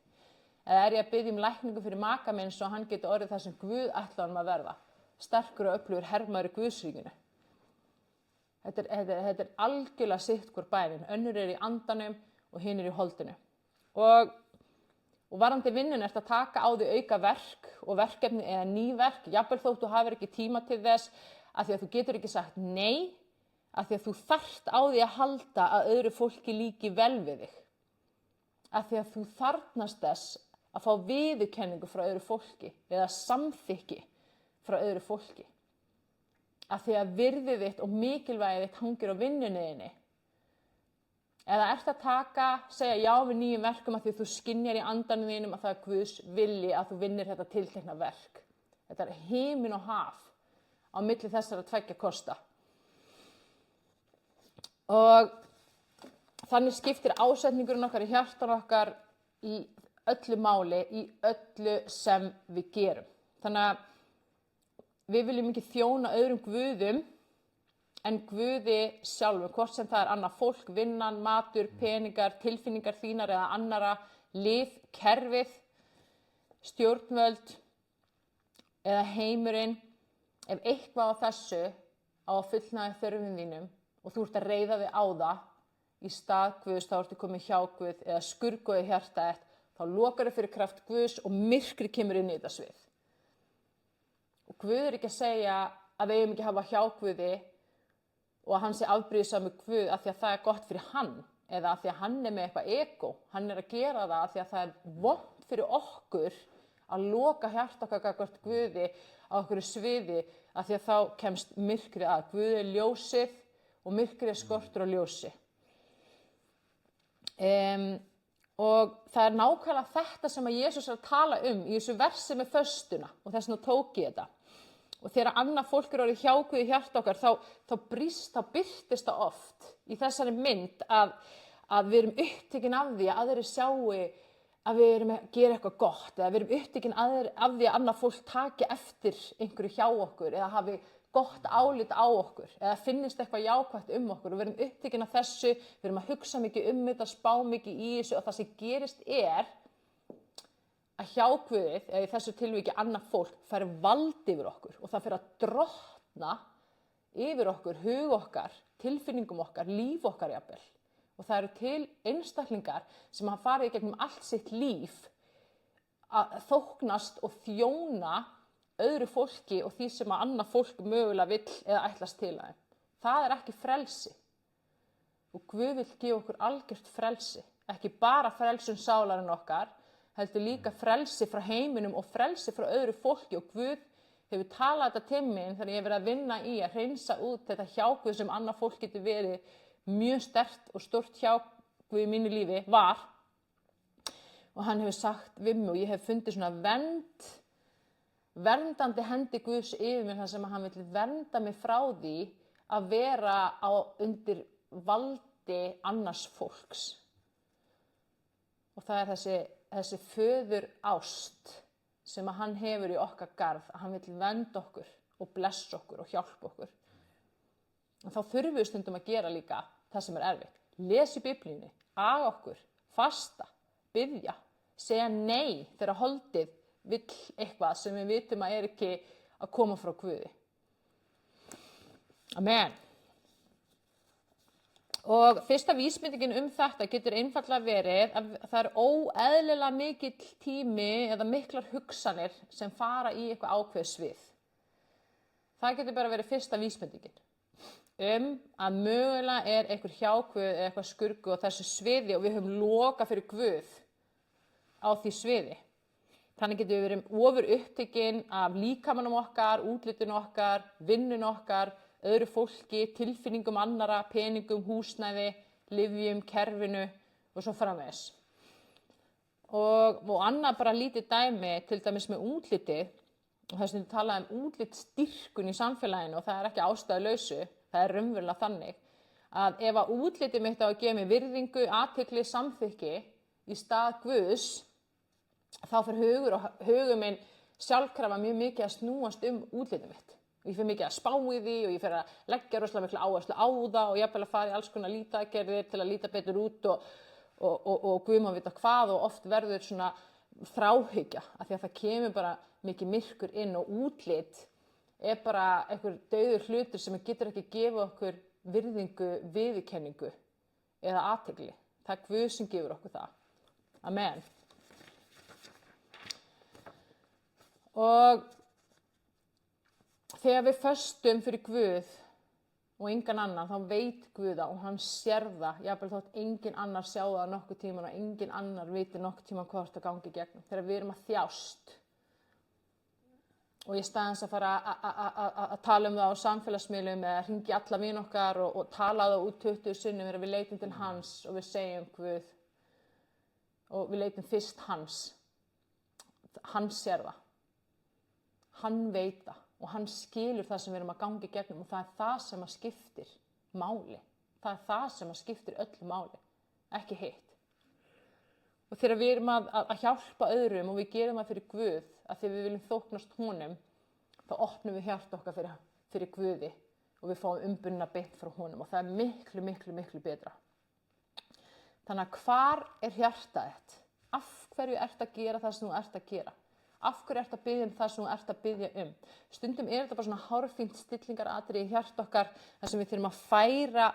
Eða er ég að biðja um lækningu fyrir maka minn svo hann geti orðið það sem Guð ætlaði honum að verða? Sterkur og öflugur hermaður í Guðsríkinu. Þetta er algjörlega sitt hvor bænin. Önnur er í andanum og hinn er í holdinu. Og varðandi vinnun ertu að taka á því auka verk og verkefni eða ný verk, jafnvel þótt þú hafir ekki tíma til þess, af því að þú getur ekki sagt nei, af því að þú þarft á því að halda að öðru fólki líki vel við þig. Af því að þú þarfnast þess að fá viðurkenningu frá öðru fólki eða samþykki frá öðru fólki. Af því að virðið þitt og mikilvægið þitt hangir á vinnunni þinni. Eða ertu að segja já við nýjum verkum af því að þú skynjar í andanum þínum að það er Guðs vilji að þú vinnir þetta tiltekna verk. Þetta er himinn og haf á milli þessara tveggja kosta. Og þannig skiptir ásetningurinn okkar í hjartan okkar í öllu máli, í öllu sem við gerum. Þannig að við viljum ekki þjóna öðrum guðum en Guði sjálfum, hvort sem það er annað fólk, vinnan, matur, peningar, tilfinningar þínar eða annara, lyf, kerfið, stjórnvöld eða heimurinn. Ef eitthvað á þessu á að fullnægja þörfum þínum og þú ert að reiða þig á það í stað Guðs, þá ertu komið hjá Guð eða skurgoði hjarta þitt, þá lokar þau fyrir kraft Guðs og myrkri kemur inn í þetta svið. Og Guð er ekki að segja að við eigum ekki að hafa hjá Guði og að hann sé afbrýðisamur Guð af því að það er gott fyrir hann eða af því að hann er með eitthvað ego. Hann er að gera það af því að það er vont fyrir okkur að loka hjarta okkar gagnvart Guði á okkur sviði af því að þá kemst myrkrið að. Guð er ljósið og myrkrið er skortur á ljósi. Og það er nákvæmlega þetta sem að Jesús er að tala í þessu versi með föstuna og þess vegna tók ég þetta. Og þegar annað fólk er orðið hjá Guði í hjarta okkar þá birtist það oft í þessari mynd að við erum upptekin af því að aðrir sjái að við erum að gera eitthvað gott eða við erum upptekin af því að annað fólk taki eftir einhverju hjá okkur eða hafi gott álit á okkur eða finnist eitthvað jákvætt okkur og við erum upptekin af þessu, við erum að hugsa mikið þetta, spá mikið í þessu og það sem gerist að hjá Guði, eða í þessu tilviki annað fólk, fær vald yfir okkur og það fer að drottna yfir okkur, hug okkar, tilfinningum okkar, líf okkar jafnvel. Og það eru til einstaklingar sem hafa farið í gegnum allt sitt líf að þóknast og þjóna öðru fólki og því sem að annað fólk mögulega vill eða ætlast til þeim. Það er ekki frelsi. Og Guð vill gefa okkur algjört frelsi. Ekki bara frelsun sálarinn okkar, heldur líka frelsi frá heiminum og frelsi frá öðru fólki. Og Guð hefur talað þetta til mín þegar ég hef verið að vinna í að hreinsa út þetta hjáguð sem annað fólk getur verið mjög sterkt og stórt hjáguð í mínu lífi var. Og hann hefur sagt við mig og ég hef fundið svona verndandi hendi Guðs yfir mér þar sem hann vill vernda mig frá því að vera undir valdi annars fólks. Og það er þessi föður ást sem að hann hefur í okkar garð, að hann vill vernda okkur og blessa okkur og hjálpa okkur. Og þá þurfum við stundum að gera líka það sem er erfitt. Lesa í Biblíunni, aga okkur, fasta, biðja, segja nei þegar holdið vill eitthvað sem við vitum að ekki að koma frá Guði. Amen. Og fyrsta vísbendingin þetta getur einfaldlega verið að það er óeðlilega mikill tími eða miklar hugsanir sem fara í eitthvað ákveðsvið. Það getur bara verið fyrsta vísbendingin. Að mögulega er einhver hjáguð eða eitthvað skurgu á þessu sviði og við höfum lokað fyrir Guð á því sviði. Þannig getur við verið ofur upptekin af líkamanum okkar, útlitinu okkar, vinnun okkar, öðru fólki, tilfinningum annara, peningum, húsnæði, lyfjum, kerfinu og svo framvegis. Og annað bara lítið dæmi, til dæmis með útlitið, og þess að við talaðum útlitsstyrkun í samfélaginu og það er ekki ástæðulausu, það er raunverulega þannig, að ef að útlitið mitt á að gefa mig virðingu, athygli, samþykki í stað Guðs, þá fer hugur minn sjálfkrafa mjög mikið að snúast útlitið mitt. Og ég fer mikið að spá í því og ég fer að leggja rosalega mikla áherslu á það og jafnvel að fara í alls konar lýtagerðir til að líta betur út og Guð má vita hvað og oft verður svona þráhyggja af því að það kemur bara mikið myrkur inn og útlit er bara einhver dauður hlutur sem getur ekki gefa okkur virðingu, viðurkenningu eða athygli. Það er Guð sem gefur okkur það. Amen. Og þegar við föstum fyrir Guð og engan annan, þá veit Guð það og hann sér það, jafnvel þótt engin annar sjá það nokkuð tíman og engin annar viti nokkuð tíman hvort það gangi gegnum. Þegar við erum að þjást og í staðins að fara að tala það á samfélagsmiðlum eða hringi alla vini okkar og tala það út 20 sinnum þegar við leitum til hans og við segjum Guð og við leitum fyrst hans. Hann sér það. Hann veit það. Og hann skilur það sem við erum að gangi gegnum og það er það sem að skiptir máli. Það er það sem að skiptir öllu máli, ekki hitt. Og þegar við erum að hjálpa öðrum og við gerum það fyrir Guð, að því við viljum þóknast honum, þá opnum við hjarta okkar fyrir Guði og við fáum umbunna beint frá honum og það er miklu, miklu, miklu betra. Þannig að hvar er hjartað þitt? Af hverju ert að gera það sem þú ert að gera? Af hverju ert að biðja það sem þú ert að biðja Stundum er þetta bara svona hárfínt stillingaratriði í hjarta okkar þar sem við þurfum að færa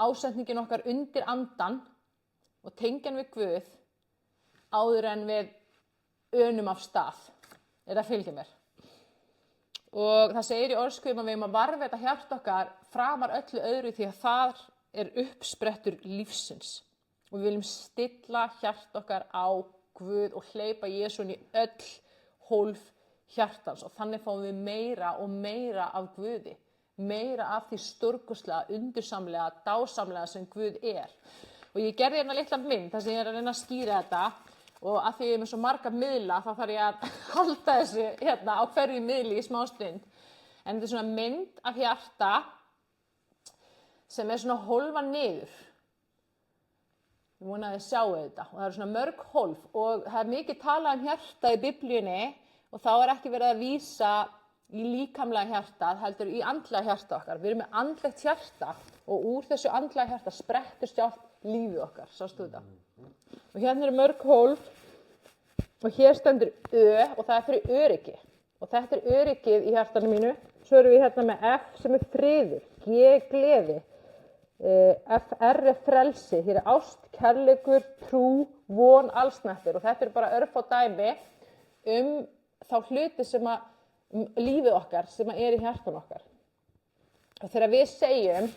ásetningin okkar undir andan og tengja hann við Guð áður en við önum af stað. Er það fylgja mér? Og það segir í orðskviðum að við eigum að varðveita hjarta okkar framar öllu öðru því að það er uppsprettur lífsins. Og við viljum stilla hjarta okkar á Guð og hleypa Jesún í öll hólf hjartans og þannig fáum við meira og meira af Guði, meira af því stórkostlega, undursamlega, dásamlega sem Guð er. Og ég gerði hérna litla mynd þar sem ég er að reyna að skýra þetta og að því ég er með svo marga miðla þá þarf ég að halda þessu hérna á hverju miðli í smá stund. En þetta er svona mynd af hjarta sem er svona hólfa niður. Ég vona að þið sjáu þetta og það eru svona mörg hólf og það er mikið talað hjarta í Biblíunni og þá er ekki verið að vísa í líkamlega hjartað, heldur í andlega hjarta okkar. Við erum með andlegt hjarta og úr þessu andlega hjarta sprettur sjálft lífið okkar, sástu þetta? Og hérna eru mörg hólf og hér stendur Ö og það er fyrir öryggi. Og þetta er öryggið í hjartanu mínu. Svo erum við hérna með F sem er friður, G gleði, FR er frelsi, hér er ást, kærleikur, trú, von, allsnættir. Og þetta er bara örfá dæmi þá hluti sem að lífið okkar sem er í hjartan okkar. Og þegar við segjum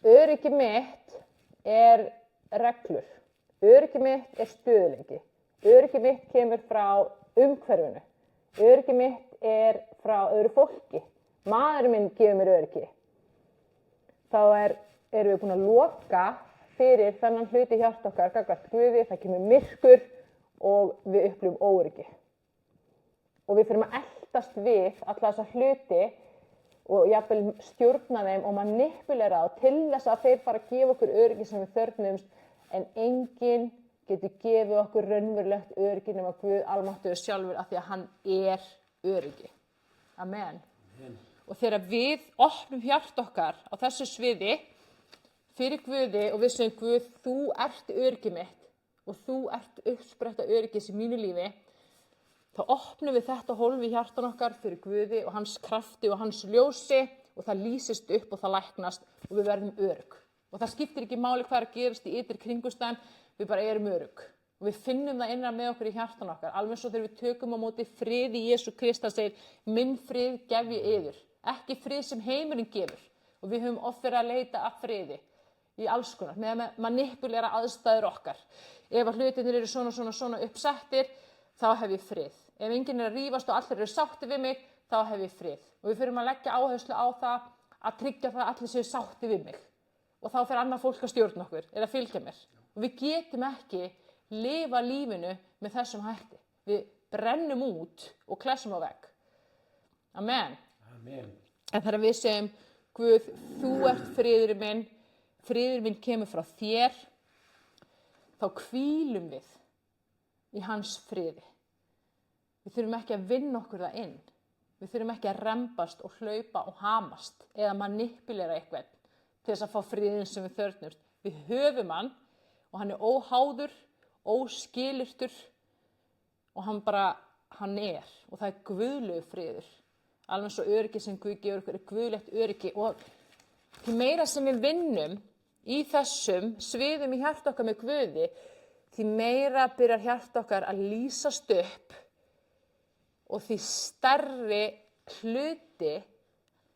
öryggi mitt er reglur, öryggi mitt er stöðugleiki, öryggi mitt kemur frá umhverfinu, öryggi mitt er frá öðru fólki, maðurinn minn gefur mér öryggi, þá erum við búin að loka fyrir þennan hluti í hjarta okkar gagnvart Guði, það kemur myrkur og við upplifum óöryggi. Og við fyrir að eltast við alla þessa hluti og jafnvel stjórna þeim og manipulera þá til þess að þeir fara að gefa okkur öryggi sem við þörfnumst, en enginn getur gefið okkur raunverulegt öryggi nema Guð almáttugur sjálfur af því að hann er öryggi. Amen. Og þegar við opnum hjart okkar á þessu sviði fyrir Guði og við segjum Guð, þú ert öryggi mitt og þú ert uppspretta öryggis í mínu lífi, þá opnum við þetta hólf í hjartan okkar fyrir Guði og hans krafti og hans ljósi og það lýsist upp og það læknast og við verðum örugg. Og það skiptir ekki máli hvað er að gerast í ytri kringumstæðum, við bara erum örugg. Og við finnum það innra með okkur í hjartan okkar, alveg svo þegar við tökum á móti frið í Jesú Krist, hann segir, minn frið gef ég yður, ekki frið sem heimurinn gefur. Og við höfum oft verið að leita að friði í alls konar, með að manipulera aðstæður okkar. Ef að hlutirnir eru svona uppsettir, þá hef ég frið. Ef enginn er að rífast og allir eru sátti við mig, þá hef ég frið. Og við fyrir að leggja áherslu á það að tryggja það að allir séu sátti við mig. Og þá fyrir annað fólk að stjórna okkur, eða fylgja mér. Og við getum ekki lifa lífinu með þessum hætti. Við brennum út og klessum á vegg. Amen. Amen. En þegar við segjum, Guð, þú ert friður minn kemur frá þér, þá hvílum við í hans friði. Við þurfum ekki að vinna okkur það inn. Við þurfum ekki að rembast og hlaupa og hamast eða manipulera eitthvað til þess að fá friðin sem við þörfnumst. Við höfum hann og hann er óháður, óskilyrtur og hann er og það er guðlegur friður. Alveg svo öryggi sem Guð gefur okkur er guðlegt öryggi og því meira sem við vinnum í þessum sviðum í hjarta okkar með Guði, því meira byrjar hjarta okkar að lýsast upp og því stærri hluti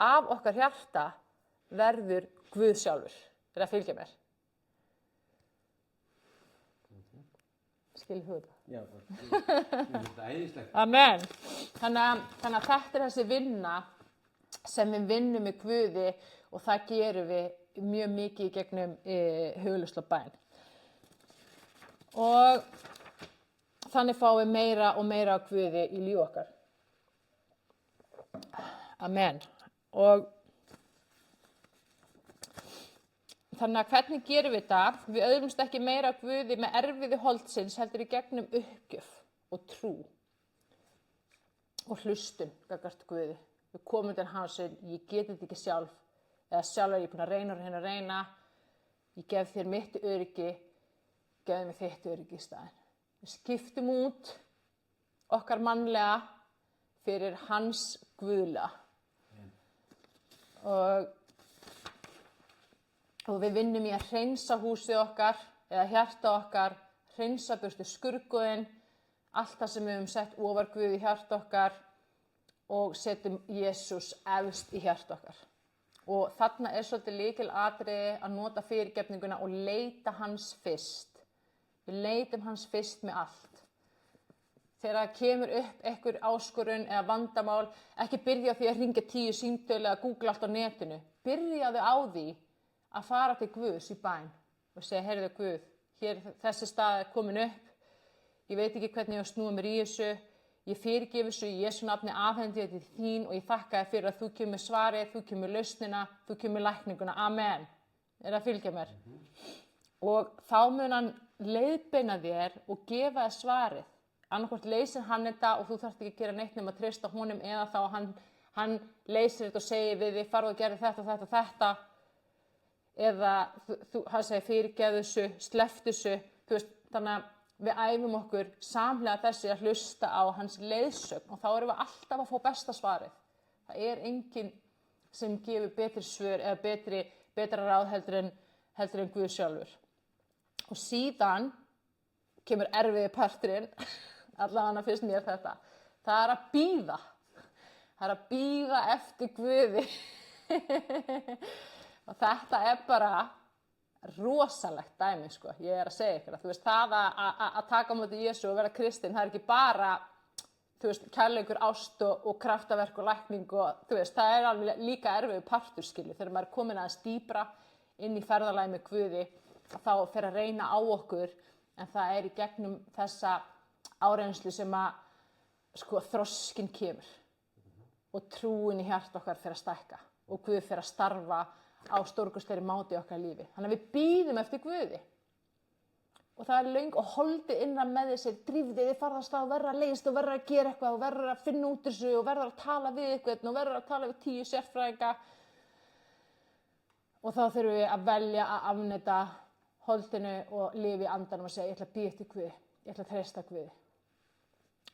af okkar hjarta verður Guð sjálfur. Er að fylgja mér? Skilur þú þetta? Já, þetta er æðislegt. Amen. Þannig að þetta er þessi vinna sem við vinnum með Guði og það gerum við mjög mikið í gegnum hugleiðslu og bæn. Og þannig fáum við meira og meira af Guði í líf okkar. Amen. Og þannig að hvernig gerum við þetta? Við öðrumst ekki meira af Guði með erfiði holdsins heldur í gegnum uppgjöf og trú og hlustun gagnvart Guði. Við komum til hans og ég geti þetta ekki sjálf eða sjálf er ég búin að reyna. Ég gef þér mitt öryggi, gefðu mér þitt öryggi í staðinn. Við skiptum út okkar mannlega fyrir hans guðlega. Og við vinnum í að hreinsa húsið okkar eða hjarta okkar, hreinsa burtu skurðgoðinn, allt það sem við höfum sett ofar Guð í hjarta okkar og setjum Jesús efst í hjarta okkar. Og þarna er svolítið lykilatriði að nota fyrirgefninguna og leita hans fyrst. Við leitum hans fyrst með allt. Þegar það kemur upp einhver áskorun eða vandamál, ekki byrja á því að hringja 10 símtöl eða googla allt á netinu. Byrjaðu á því að fara til Guðs í bæn og segja, heyrðu Guð, hér þessi stað er komin upp, ég veit ekki hvernig ég á snúa mér í þessu, ég fyrirgef þessu í Jesú nafni, afhendi þetta til þín og ég þakka þér fyrir að þú kemur svarið, þú kemur lausnina, þú kemur lækninguna, amen. Er það að fylgja mér? og þá mun hann leiðbeina þér og gefa þér svarið. Annaðhvort leysir hann þetta og þú þarft ekki að gera neitt nema að treysta honum, eða þá hann leysir þetta og segir við þig, farðu og gerðu þetta, eða hann segir fyrirgefðu þessu, slepptu þessu, þannig að við æfum okkur samhliða þessi að hlusta á hans leiðsögn og þá erum við alltaf að fá besta svarið. Það er enginn sem gefur betri svör eða betra ráð heldur en Guð sjálfur. Og síðan kemur erfiði parturinn, allavega finnst mér þetta, það er að bíða. Það er að bíða eftir Guði. Og þetta er bara rosalegt dæmi, sko. Ég er að segja ykkur að það að taka á móti Jesú og vera kristinn, það er ekki bara kærleikur, ást og kraftaverk og lækning og það er alveg líka erfiður partur, skilju, þegar maður er komin aðeins dýpra inn í ferðalagi með Guði, þá fer að reyna á okkur, en það er í gegnum þessa áreynslu sem að þroskinn kemur og trúin í hjarta okkar fer að stækka og Guð fer að starfa á stórkostlegri máti í okkar lífi. Þannig að við bíðum eftir Guði. Og það er löng og holdið innra með þessi, drífðið, þið farðast á, verður að leysa og verður að gera eitthvað og verður að finna út þessu og verður að tala við eitthvað og verður að tala við 10 sérfræðinga. Og þá þurfum við að velja að afneita holdinu og lifa í andanum og segja, ég ætla að bíða eftir Guði, ég ætla að treysta Guði.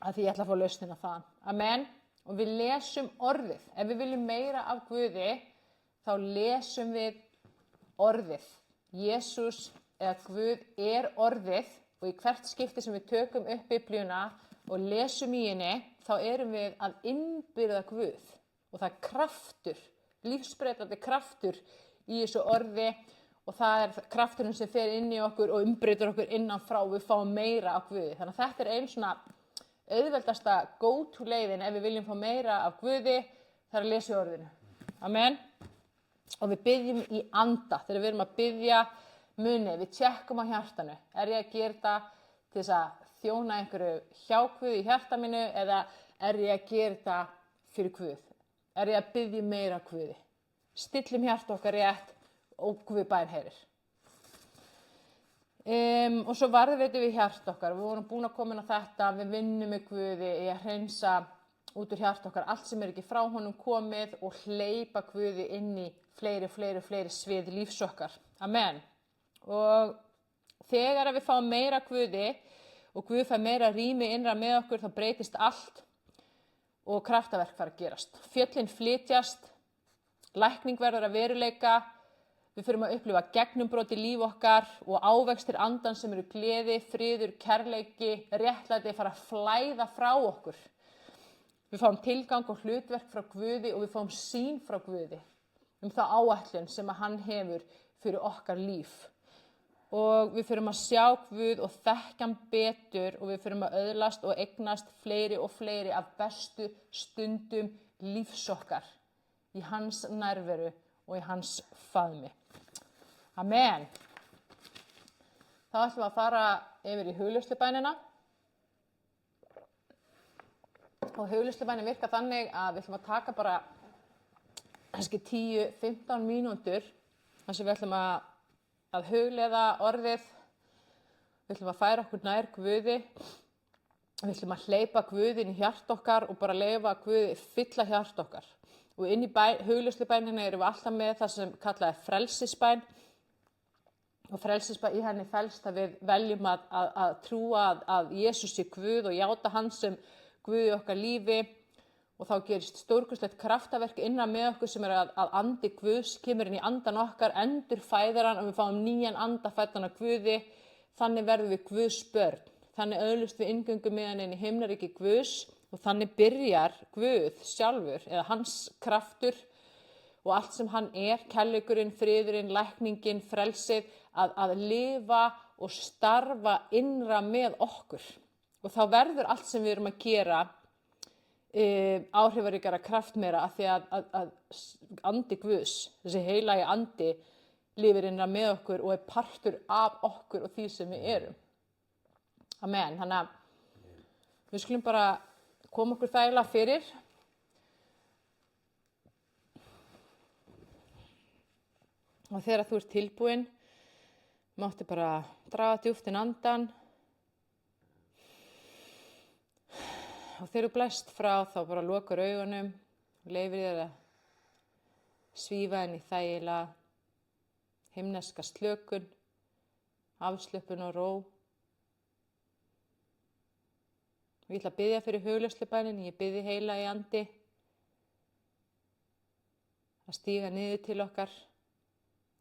Af því ég ætla að fá lausnina þaðan. Amen. Og við lesum orðið. Ef við viljum meira af Guði, þá lesum við orðið. Jesús eða Guð er orðið og í hvert skipti sem við tökum upp Biblíuna og lesum í henni, þá erum við að innbyrða Guð. Og það er kraftur, lífsbreytandi kraftur í þessu orði og það er krafturinn sem fer inn í okkur og umbreytir okkur innan frá, við fáum meira af Guði. Þannig að þetta er einn svona auðveldasta go-to leiðin ef við viljum fá meira af Guði, það er að lesa í orðinu. Amen. Og við biðjum í anda, þegar við erum að biðja muni, við tjekkum á hjartanu. Er ég að gera þetta til þess að þjóna einhverju hjá Guði í hjarta mínu eða er ég að gera þetta fyrir Guð? Er ég að biðja meira af Guði? Stillum hjarta okkar rétt og Guð bæn heyrir. Og svo varðveitum við hjarta okkar, við vorum búin að koma inn á þetta, við vinnum með Guði í að hreinsa út úr hjarta okkar allt sem er ekki frá honum komið og hleypa Guði inn í fleiri svið lífs okkar. Amen. Og þegar við fáum meira Guði og Guð fær meira rými innra með okkur, þá breytist allt og kraftaverk fara að gerast. Fjöllin flytjast, lækning verður að veruleika, við förum að upplifa gegnumbrot í líf okkar og ávextir andan sem eru gleði, friður, kærleiki, réttlæti fara að flæða frá okkur. Við fáum tilgang og hlutverk frá Guði og við fáum sýn frá Guði þá áætlun sem að hann hefur fyrir okkar líf. Og við förum að sjá Guð og þekkja hann betur og við förum að öðlast og eignast fleiri og fleiri af bestu stundum lífs okkar í hans nærveru og í hans faðmi. Amen. Þá ætlum við að fara yfir í hugleiðslubænina. Og hugleiðslubænin virkar þannig að við ætlum að taka bara kannski 10-15 mínútur þar sem við ætlum að hugleiða orðið. Við ætlum að færa okkur nær Guði. Við ætlum að hleypa Guði inn í hjarta okkar og bara leyfa Guði fylla hjarta okkar. Og inn í hugleiðslubæninni erum við alltaf með það sem kallað er frelsisbæn. Og frelsisbæn í henni felst að við veljum að trúa að Jesús sé Guð og játa hann sem Guð í okkar lífi. Og þá gerist stórkostlegt kraftaverk innan með okkur sem er að andi Guðs kemur inn í andan okkar, endurfæðir hann og við fáum nýjan anda fæddan af Guði. Þannig verðum við Guðs börn. Þannig öðlumst við inngöngu með hann inn í himnaríki Guðs og þannig byrjar Guð sjálfur eða hans kraftur og allt sem hann er, kærleikurinn, friðurinn, lækningin, frelsið, að lifa og starfa innra með okkur. Og þá verður allt sem við erum að gera áhrifaríkara kraft meira af því að andi Guðs, þessi heilagi andi, lifir innra með okkur og er partur af okkur og því sem við erum. Amen. Þannig að við skulum bara koma okkur þægilega fyrir. Og þegar þú ert tilbúin, Mátti bara draga djúpt inn andann og þegar þú blæst frá þá bara lokar augunum og leyfir þér að svífa inn í þægilega himneska slökun, afslöppun og ró. Og ég ætla að biðja fyrir hugleiðslubænin, ég biðji heilagi andi að stíga niður til okkar.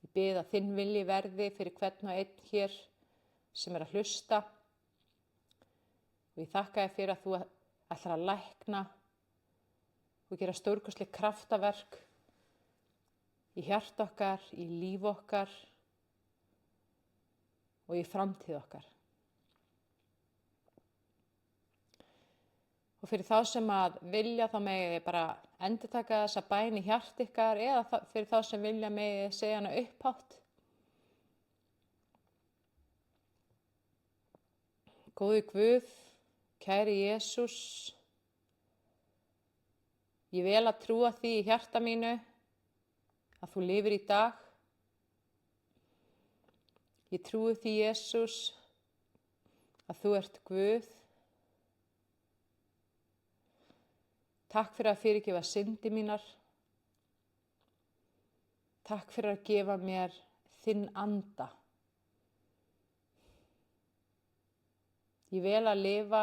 Ég bið að þinn vilji verði fyrir hvern og einn hér sem er að hlusta. Og ég þakka þér fyrir að þú ætlar að lækna og gera stórkostleg kraftaverk í hjarta okkar, í líf okkar og í framtíð okkar. Og fyrir þá sem að vilja þá megi þið bara endurtaka þessa bæn í hjarta ykkar eða fyrir þá sem vilja megi þið segja hana upphátt. Góði Guð, kæri Jesús, ég vel að trúa því í hjarta mínu að þú lifir í dag. Ég trúi því Jesús að þú ert Guð. Takk fyrir að fyrirgefa syndi mínar. Takk fyrir að gefa mér þinn anda. Ég vel að lifa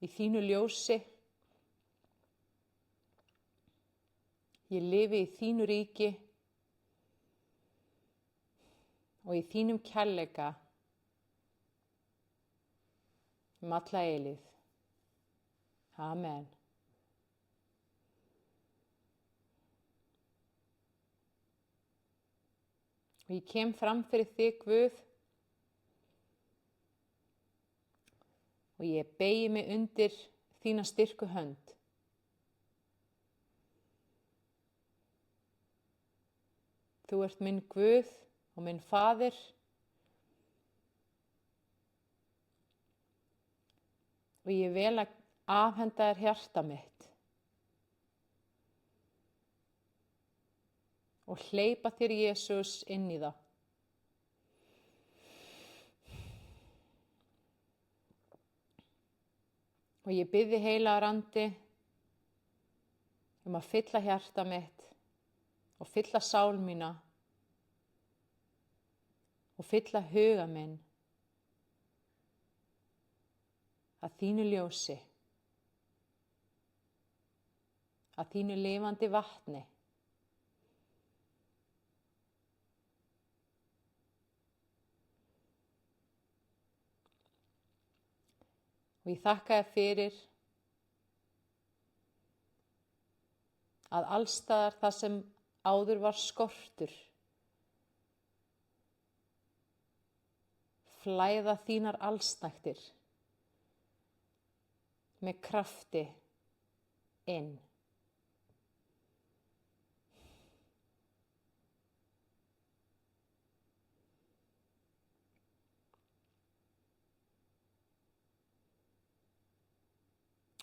í þínu ljósi. Ég lifi í þínu ríki og í þínum kærleika alla eilífð. Amen. Og ég kem fram fyrir þig, Guð, og ég beygi mig undir þína styrku hönd. Þú ert minn Guð og minn Faðir. Og ég vel að afhenda þér hjarta mitt. Og hleypa þér Jesús inn í það. Og ég biðji heilagur andi að fylla hjarta mitt og fylla sál mína og fylla huga minn að þínu ljósi, að þínu lifandi vatni. Og ég þakka þér fyrir að allstaðar það sem áður var skortur, flæða þínar allsnægtir með krafti inn.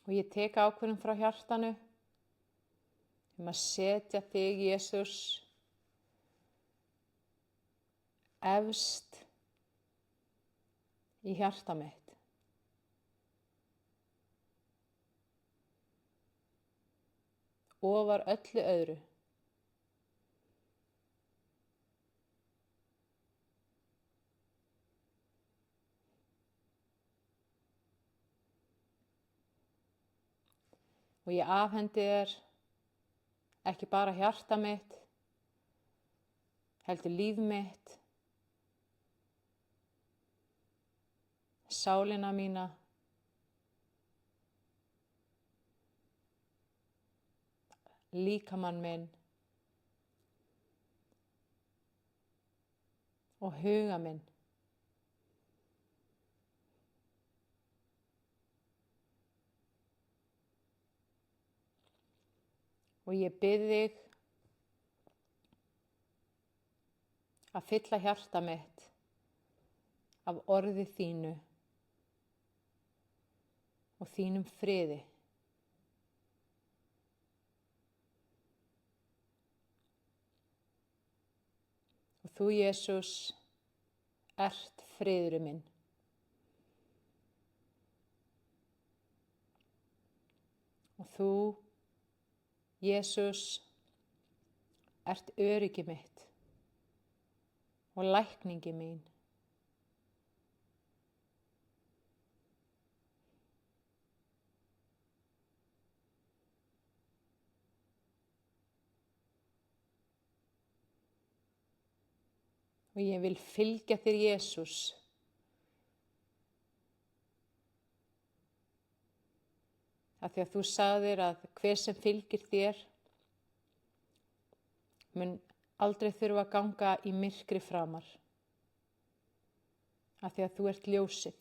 Og ég tek ákvörðun frá hjartanu að setja þig, Jesús, efst í hjarta mitt. Ofar öllu öðru. Og ég afhendi þér ekki bara hjarta mitt, heldur líf mitt, sálina mína, líkamann minn og huga minn. Og ég bið þig að fylla hjarta mitt af orði þínu og þínum friði. Og þú, Jesús, ert friðurinn minn. Og þú, Jesús, ert öryggi mitt og lækningi mín. Og ég vil fylgja þér, Jesús. Af því að þú sagðir að hver sem fylgir þér mun aldrei þurfa að ganga í myrkri framar. Af því að þú ert ljósið.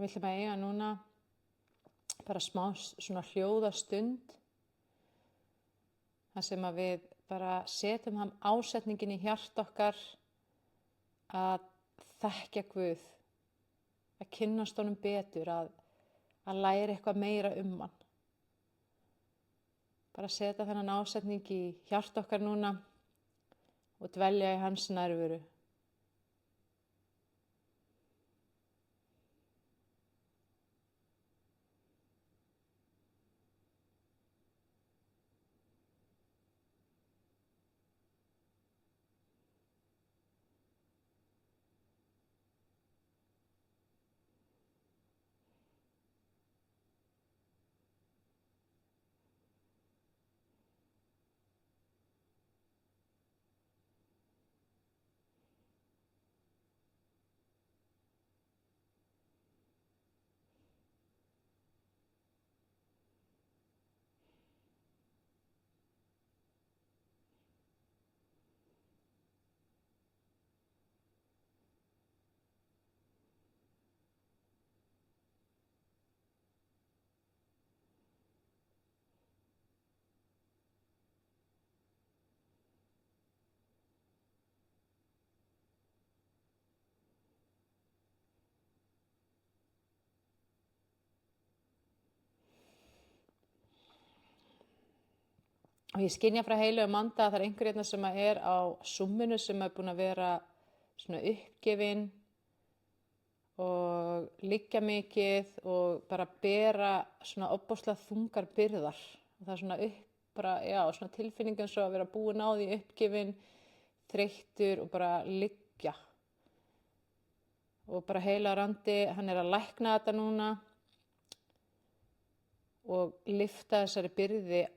Við ætlum að eiga núna bara smá svona hljóðastund þar sem að við bara setjum hann ásetningin í hjarta okkar að þekkja Guð, að kynnast honum betur, að læra eitthvað meira hann. Bara setja þennan ásetning í hjarta okkar núna og dvelja í hans nærveru. Og ég skynja frá heilögum anda að það einhver hérna sem er á Zoominu sem búin að vera svona uppgefin og liggja mikið og bara bera svona ofboðslega þungar byrðar. Og það er svona svona tilfinningin svo að vera búin á því, uppgefin, þreyttur og bara liggja. Og bara heilagur andi, hann er að lækna þetta núna og lyfta þessari byrði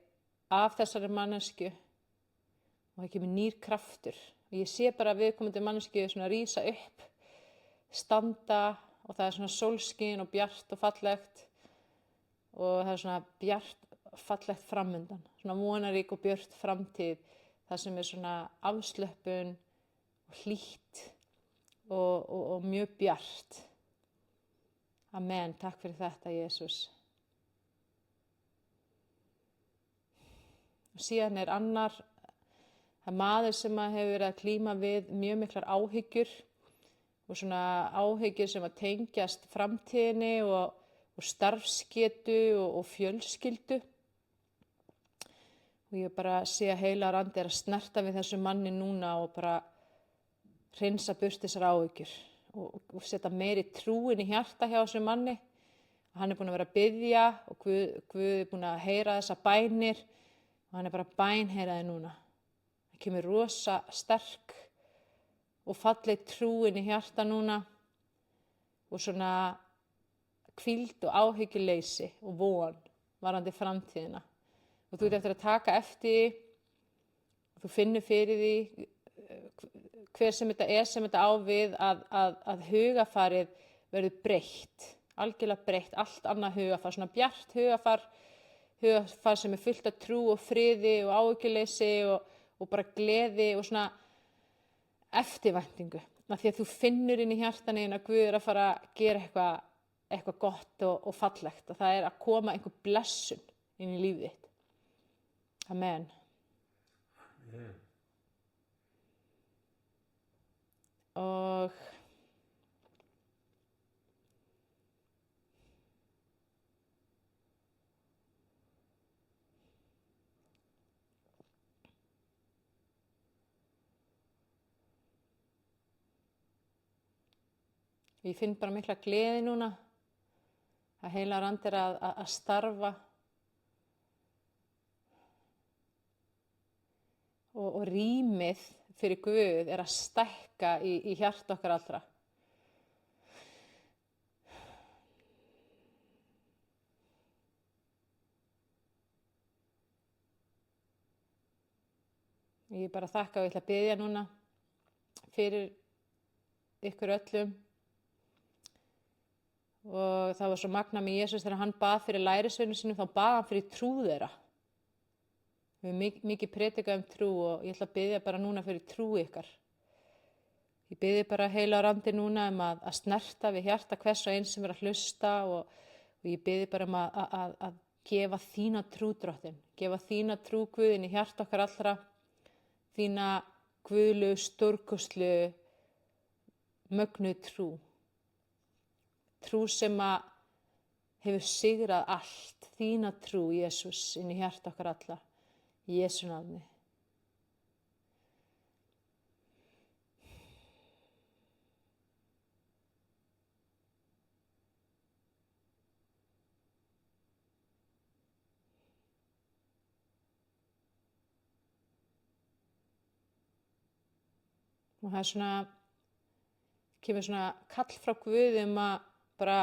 af þessari mannesku og það kemur nýr kraftur. Og ég sé bara viðkomandi mannesku svona rísa upp, standa og það er svona sólskin og bjart og fallegt og það er svona bjart, fallegt framundan. Svona vonarík og björt framtíð, það sem er svona afslöppun og hlýtt og mjög bjart. Amen, takk fyrir þetta, Jesús. Og síðan er annar, það er maður sem hefur verið að glíma við mjög miklar áhyggjur og svona áhyggjur sem að tengjast framtíðinni og starfsgetu og fjölskyldu. Og ég bara sé að heilagur andi er að snerta við þessu manni núna og bara hreinsa burt þessar áhyggjur og setja meiri trúin í hjarta hjá þessu manni. Hann er búin að vera að biðja og Guð er búin að heyra þessa bænir. Og hann er bara bænheyraði núna. Það kemur rosa sterk og falleg trúin í hjarta núna og svona hvíld og áhyggjuleysi og von varðandi framtíðina. Og þú ert eftir að taka eftir og þú finnur fyrir því hver sem þetta er sem þetta á við að hugafarið verður breytt, algjörlega breytt, allt annað hugafar, svona bjart hugafar sem er fullt af trú og friði og áhyggjuleysi og bara gleði og svona eftirvæntingu. Því að þú finnur inn í hjartanu að Guð er að fara að gera eitthvað gott og fallegt og það er að koma einhver blessun inn í lífið þitt. Amen. Amen. Ég finn bara mikla gleði núna. Að Heilagur Andi að starfa. Og rýmið fyrir Guð að stækka í hjarta okkar allra. Ég bara þakka og ég ætla að biðja núna fyrir ykkur öllum. Og það var svo magnað með Jesús þegar hann bað fyrir lærisveinum sínum, þá bað hann fyrir trú þeirra. Við höfum mikið predikað trú og ég ætla að biðja bara núna fyrir trú ykkar. Ég biðja bara Heilagur Andi núna að snerta við hjarta hvers og eins sem er að hlusta og ég biðja bara að gefa þína trú, Drottinn. Gefa þína trú, Guðinn, í hjarta okkar allra. Þína guðlegu, stórkostlegu, mögnuðu trú. Trú sem hefur sigrað allt. Þína trú, Jesús, inn í hjarta okkar alla. Í Jesú nafni. Og það kemur svona kall frá Guði að bara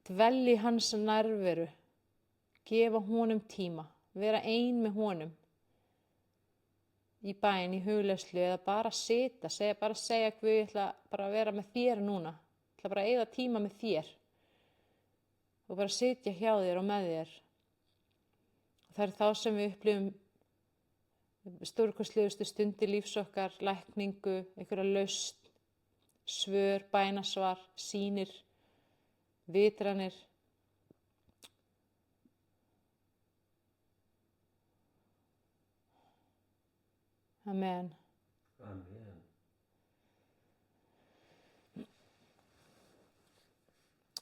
dvelja í hans nærveru, gefa honum tíma, vera ein með honum í bæn, í hugleiðslu eða bara sita, segja Guð, ég ætla bara að vera með þér núna, ég ætla bara að eyða tíma með þér og bara sitja hjá þér og með þér. Það er þá sem við upplifum stórkostlegustu stundir lífs okkar, lækningu, einhverja lausn, svör, bænasvar, sýnir, vitranir. Amen. Amen.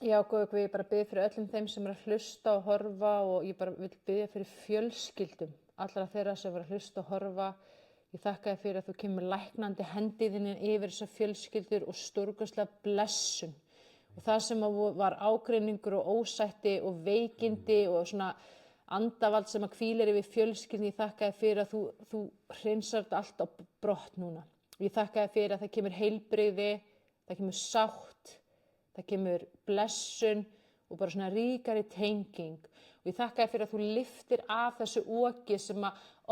Já, góði Guð, ég bara biðja fyrir öllum þeim sem er að hlusta og horfa og ég bara vil biðja fyrir fjölskyldum allra þeirra sem er að hlusta og horfa. Ég þakka þér fyrir að þú kemur læknandi hendi þinni yfir þessar fjölskyldur og stórkostlega blessun. Og það sem var ágreiningur og ósætti og veikindi og svona andavald sem hvílir yfir fjölskyldunni, ég þakka þér fyrir að þú hreinsar þetta allt á brott núna. Ég þakka þér fyrir að það kemur heilbrigði, það kemur sátt, það kemur blessun og bara svona ríkari tenging. Og ég þakka þér fyrir að þú lyftir af þessu oki sem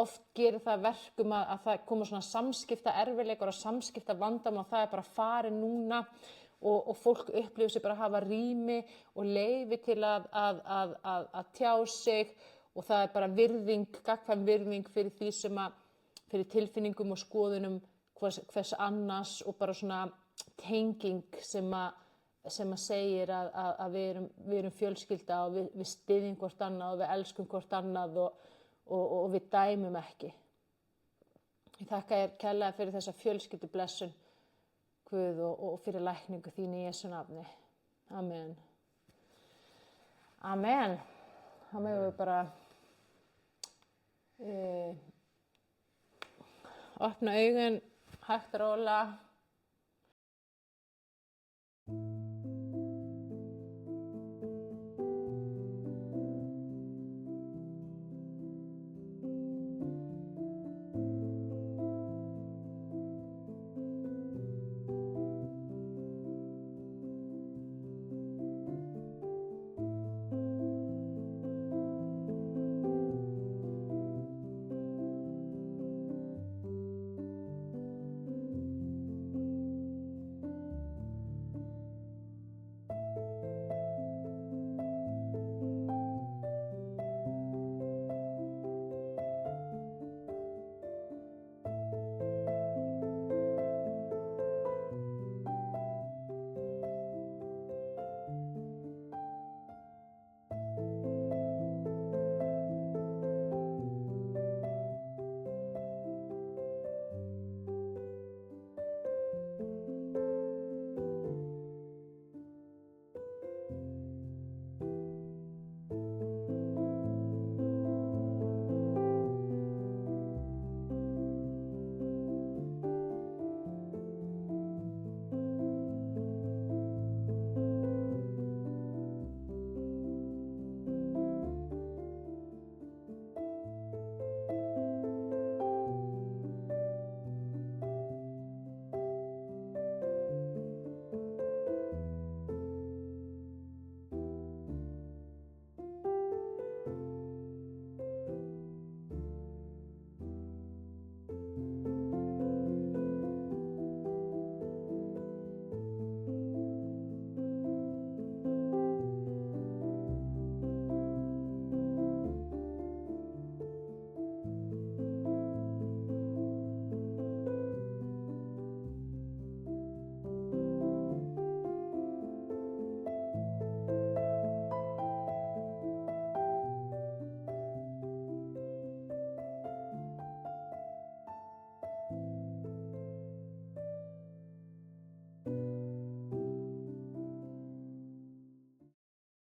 oft gerir það verkum að það koma svona samskipta erfiðleikar og samskipta vandamál og það er bara farið núna og fólk upplifir sig bara að hafa rými og leyfi til að tjá sig og það er bara virðing, gagnkvæm virðing fyrir því fyrir tilfinningum og skoðunum hvers annars og bara svona tenging sem segir að við erum fjölskylda og við styðjum hvort annað og við elskum hvort annað og við dæmum ekki. Ég þakka þér kærlega fyrir þessa fjölskyldublessun, Guð, og fyrir lækningu þín í Jesú nafni. Amen. Amen. Þá megum við bara opna augun, hægt og rólega.